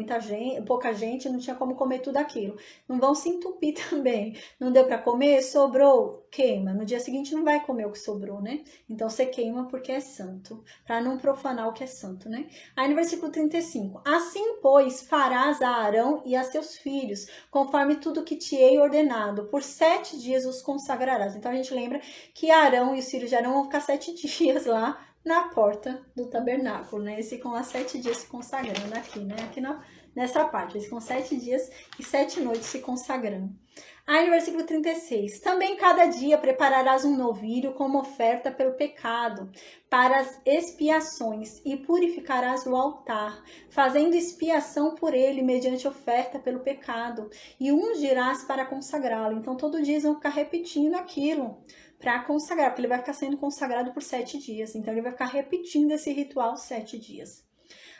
Pouca gente, não tinha como comer tudo aquilo. Não vão se entupir também. Não deu para comer, sobrou, queima. No dia seguinte não vai comer o que sobrou, né? Então, você queima porque é santo, para não profanar o que é santo, né? Aí no versículo 35, assim, pois, farás a Arão e a seus filhos, conforme tudo que te hei ordenado, por 7 dias os consagrarás. Então, a gente lembra que Arão e os filhos de Arão vão ficar 7 dias lá na porta do tabernáculo, né? Eles ficam lá 7 dias se consagrando aqui, né? Aqui nessa parte, eles ficam 7 dias e 7 noites se consagrando. Aí no versículo 36, também cada dia prepararás um novilho como oferta pelo pecado, para as expiações, e purificarás o altar, fazendo expiação por ele, mediante oferta pelo pecado, e ungirás para consagrá-lo. Então todo dia eles vão ficar repetindo aquilo, para consagrar, porque ele vai ficar sendo consagrado por 7 dias, então ele vai ficar repetindo esse ritual 7 dias.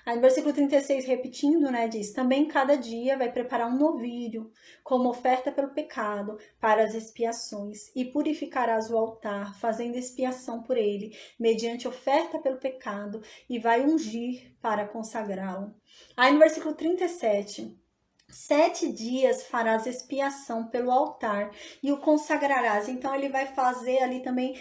Aí no versículo 36, repetindo, né, diz, também cada dia vai preparar um novilho, como oferta pelo pecado, para as expiações, e purificarás o altar, fazendo expiação por ele, mediante oferta pelo pecado, e vai ungir para consagrá-lo. Aí no versículo 37, 7 dias farás expiação pelo altar e o consagrarás. Então ele vai fazer ali também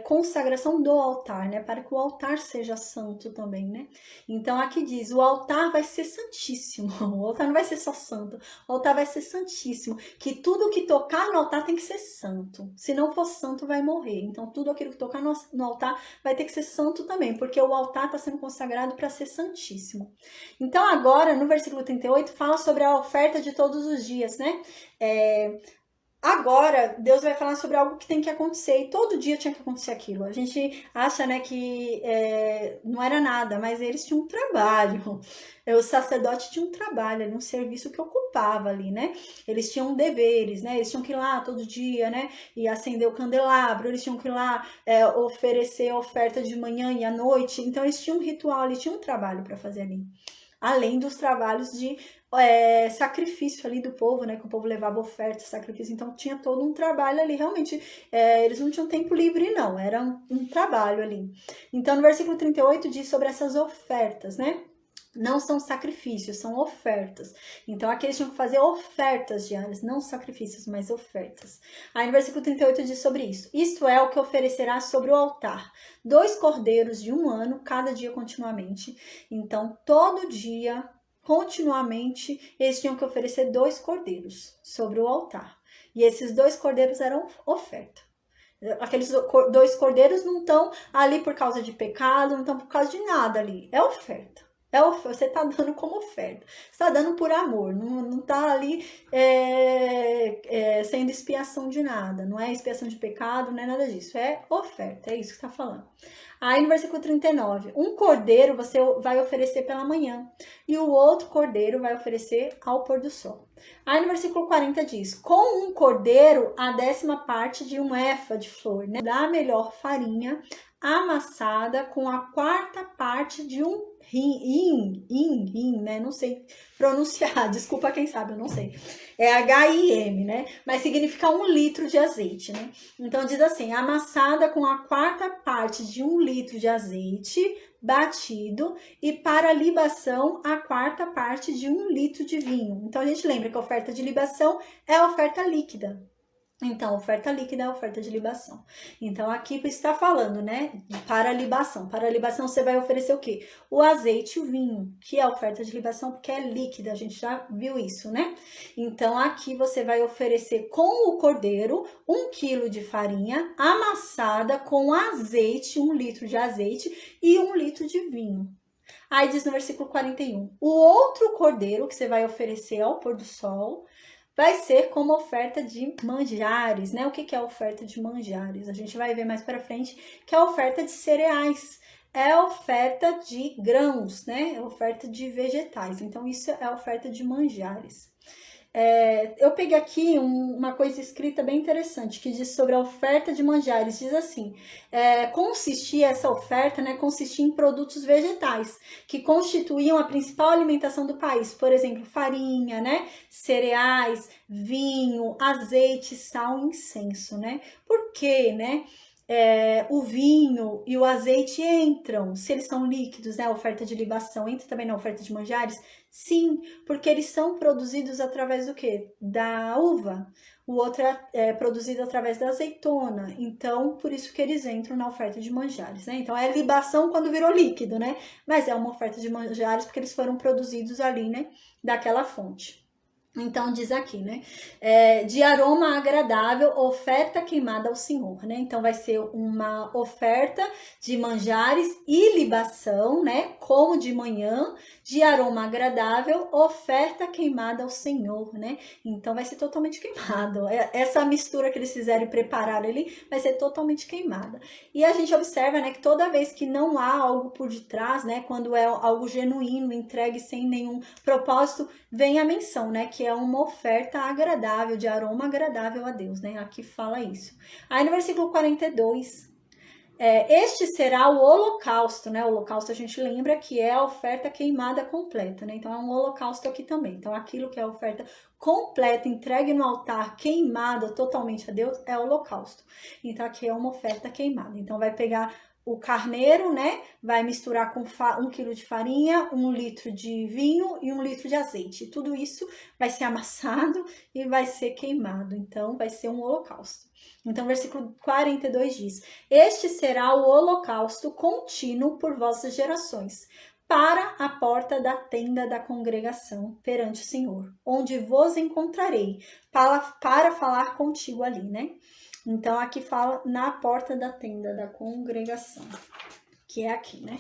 consagração do altar, né? Para que o altar seja santo também, né? Então aqui diz, o altar vai ser santíssimo. O altar não vai ser só santo, o altar vai ser santíssimo. Que tudo que tocar no altar tem que ser santo. Se não for santo, vai morrer. Então tudo aquilo que tocar no altar vai ter que ser santo também, porque o altar está sendo consagrado para ser santíssimo. Então agora, no versículo 38, fala sobre a oferta de todos os dias, né? Agora, Deus vai falar sobre algo que tem que acontecer, e todo dia tinha que acontecer aquilo. A gente acha, né, que não era nada, mas eles tinham um trabalho. O sacerdote tinha um trabalho ali, um serviço que ocupava ali, né? Eles tinham deveres, né? Eles tinham que ir lá todo dia, né? E acender o candelabro, eles tinham que ir lá oferecer a oferta de manhã e à noite. Então, eles tinham um ritual, eles tinham um trabalho para fazer ali. Além dos trabalhos de sacrifício ali do povo, né? Que o povo levava oferta, sacrifício, então tinha todo um trabalho ali, realmente, eles não tinham tempo livre, não, era um trabalho ali. Então, no versículo 38 diz sobre essas ofertas, né? Não são sacrifícios, são ofertas. Então, aqui eles tinham que fazer ofertas diárias, não sacrifícios, mas ofertas. Aí no versículo 38 diz sobre isso. Isto é o que oferecerá sobre o altar. 2 cordeiros de 1 ano, cada dia continuamente. Então, todo dia, continuamente, eles tinham que oferecer 2 cordeiros sobre o altar. E esses 2 cordeiros eram oferta. Aqueles 2 cordeiros não estão ali por causa de pecado, não estão por causa de nada ali. É oferta. Você está dando como oferta. Você está dando por amor. Não está ali sendo expiação de nada. Não é expiação de pecado, não é nada disso. É oferta. É isso que está falando. Aí no versículo 39, um cordeiro você vai oferecer pela manhã e o outro cordeiro vai oferecer ao pôr do sol. Aí no versículo 40 diz, com um cordeiro a 10ª parte de um efa de flor, né? Da melhor farinha amassada com a 4ª parte de um rim, né? Não sei pronunciar, desculpa quem sabe, eu não sei. É HIM, né? Mas significa 1 litro de azeite, né? Então diz assim, amassada com a 4ª parte de 1 litro de azeite batido e para libação a 4ª parte de 1 litro de vinho. Então a gente lembra que a oferta de libação é a oferta líquida. Então, oferta líquida é a oferta de libação. Então, aqui está falando, né? Para libação. Para libação, você vai oferecer o quê? O azeite e o vinho, que é a oferta de libação, porque é líquida. A gente já viu isso, né? Então, aqui você vai oferecer com o cordeiro 1 quilo de farinha amassada com azeite, 1 litro de azeite e 1 litro de vinho. Aí diz no versículo 41, o outro cordeiro que você vai oferecer ao pôr do sol vai ser como oferta de manjares, né? O que é a oferta de manjares? A gente vai ver mais para frente que é a oferta de cereais, é a oferta de grãos, né? É a oferta de vegetais. Então, isso é a oferta de manjares. Eu peguei aqui uma coisa escrita bem interessante, que diz sobre a oferta de manjares, diz assim, essa oferta, né, consistia em produtos vegetais, que constituíam a principal alimentação do país, por exemplo, farinha, né, cereais, vinho, azeite, sal e incenso, né, por quê, né? O vinho e o azeite entram, se eles são líquidos, né? A oferta de libação entra também na oferta de manjares? Sim, porque eles são produzidos através do quê? Da uva. O outro é produzido através da azeitona. Então, por isso que eles entram na oferta de manjares, né? Então, é libação quando virou líquido, né? Mas é uma oferta de manjares porque eles foram produzidos ali, né? Daquela fonte. Então, diz aqui, né? De aroma agradável, oferta queimada ao Senhor, né? Então, vai ser uma oferta de manjares e libação, né? Como de manhã, de aroma agradável, oferta queimada ao Senhor, né? Então, vai ser totalmente queimado. Essa mistura que eles fizeram e prepararam ali vai ser totalmente queimada. E a gente observa, né? Que toda vez que não há algo por detrás, né? Quando é algo genuíno, entregue sem nenhum propósito, vem a menção, né? Que é uma oferta agradável, de aroma agradável a Deus, né? Aqui fala isso. Aí no versículo 42, este será o holocausto, né? O holocausto a gente lembra que é a oferta queimada completa, né? Então é um holocausto aqui também. Então aquilo que é a oferta completa, entregue no altar, queimada totalmente a Deus, é o holocausto. Então aqui é uma oferta queimada. Então vai pegar o carneiro, né? Vai misturar com 1 quilo de farinha, 1 litro de vinho e 1 litro de azeite. Tudo isso vai ser amassado e vai ser queimado. Então, vai ser um holocausto. Então, versículo 42 diz, este será o holocausto contínuo por vossas gerações, para a porta da tenda da congregação perante o Senhor, onde vos encontrarei, para falar contigo ali, né? Então, aqui fala na porta da tenda da congregação, que é aqui, né?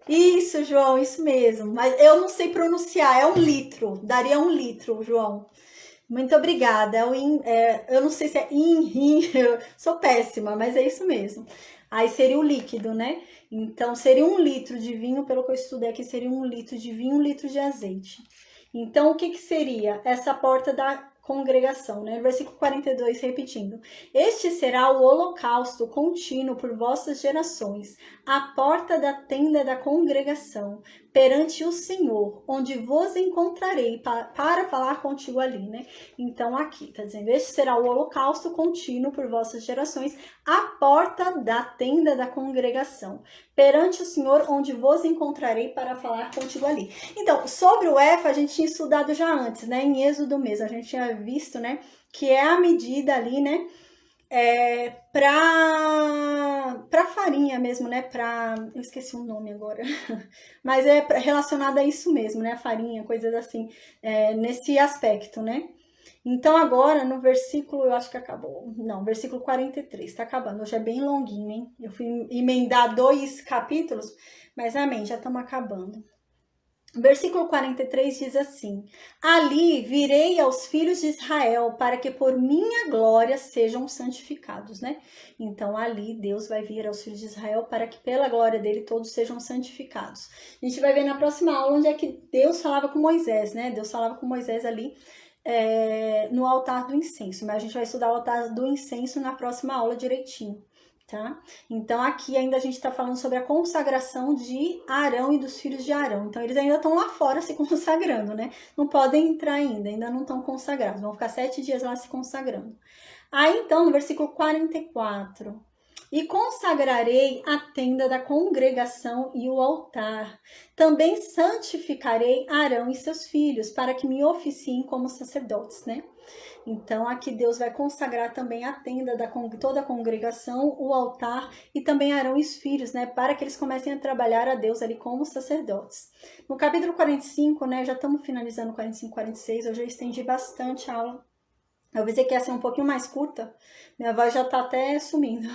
Isso, João, isso mesmo. Mas eu não sei pronunciar, é 1 litro. Daria 1 litro, João. Muito obrigada. Eu não sei se é eu sou péssima, mas é isso mesmo. Aí seria o líquido, né? Então seria 1 litro de vinho, pelo que eu estudei aqui, seria 1 litro de vinho, 1 litro de azeite. Então o que que seria essa porta da congregação, né? Versículo 42, repetindo: Este será o holocausto contínuo por vossas gerações, a porta da tenda da congregação, perante o Senhor, onde vos encontrarei para falar contigo ali, né? Então aqui, tá dizendo, este será o holocausto contínuo por vossas gerações, a porta da tenda da congregação, perante o Senhor, onde vos encontrarei para falar contigo ali. Então, sobre o Efa, a gente tinha estudado já antes, né? Em Êxodo mesmo, a gente tinha visto, né? Que é a medida ali, né? Para farinha mesmo, né? Eu esqueci o nome agora, mas é relacionado a isso mesmo, né? A farinha, coisas assim, nesse aspecto, né? Então agora no versículo, eu acho que acabou, não, versículo 43, tá acabando, hoje é bem longuinho, hein? Eu fui emendar 2 capítulos, mas amém, já estamos acabando. Versículo 43 diz assim: Ali virei aos filhos de Israel para que por minha glória sejam santificados, né? Então ali Deus vai vir aos filhos de Israel para que pela glória dele todos sejam santificados. A gente vai ver na próxima aula onde é que Deus falava com Moisés, né? Deus falava com Moisés ali no altar do incenso, mas a gente vai estudar o altar do incenso na próxima aula direitinho. Tá? Então aqui ainda a gente está falando sobre a consagração de Arão e dos filhos de Arão. Então eles ainda estão lá fora se consagrando, né? Não podem entrar ainda não estão consagrados. Vão ficar 7 dias lá se consagrando. Aí então no versículo 44, e consagrarei a tenda da congregação e o altar. Também santificarei Arão e seus filhos, para que me oficiem como sacerdotes, né? Então aqui Deus vai consagrar também a tenda da toda a congregação, o altar e também Arão e os filhos, né, para que eles comecem a trabalhar a Deus ali como sacerdotes. No capítulo 45, né, já estamos finalizando 45, 46, eu já estendi bastante a aula. Eu pensei que ia ser um pouquinho mais curta, minha voz já está até sumindo.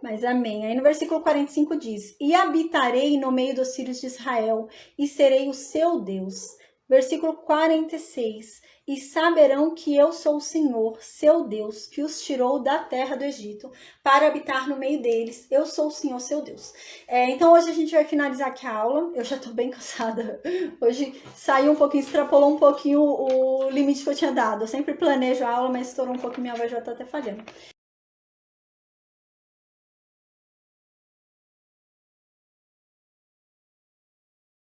Mas amém. Aí no versículo 45 diz: E habitarei no meio dos filhos de Israel, e serei o seu Deus. Versículo 46: E saberão que eu sou o Senhor, seu Deus, que os tirou da terra do Egito, para habitar no meio deles. Eu sou o Senhor, seu Deus. Então hoje a gente vai finalizar aqui a aula. Eu já tô bem cansada. Hoje saiu um pouquinho, extrapolou um pouquinho o limite que eu tinha dado. Eu sempre planejo a aula, mas estourou um pouquinho, minha voz já tá até falhando.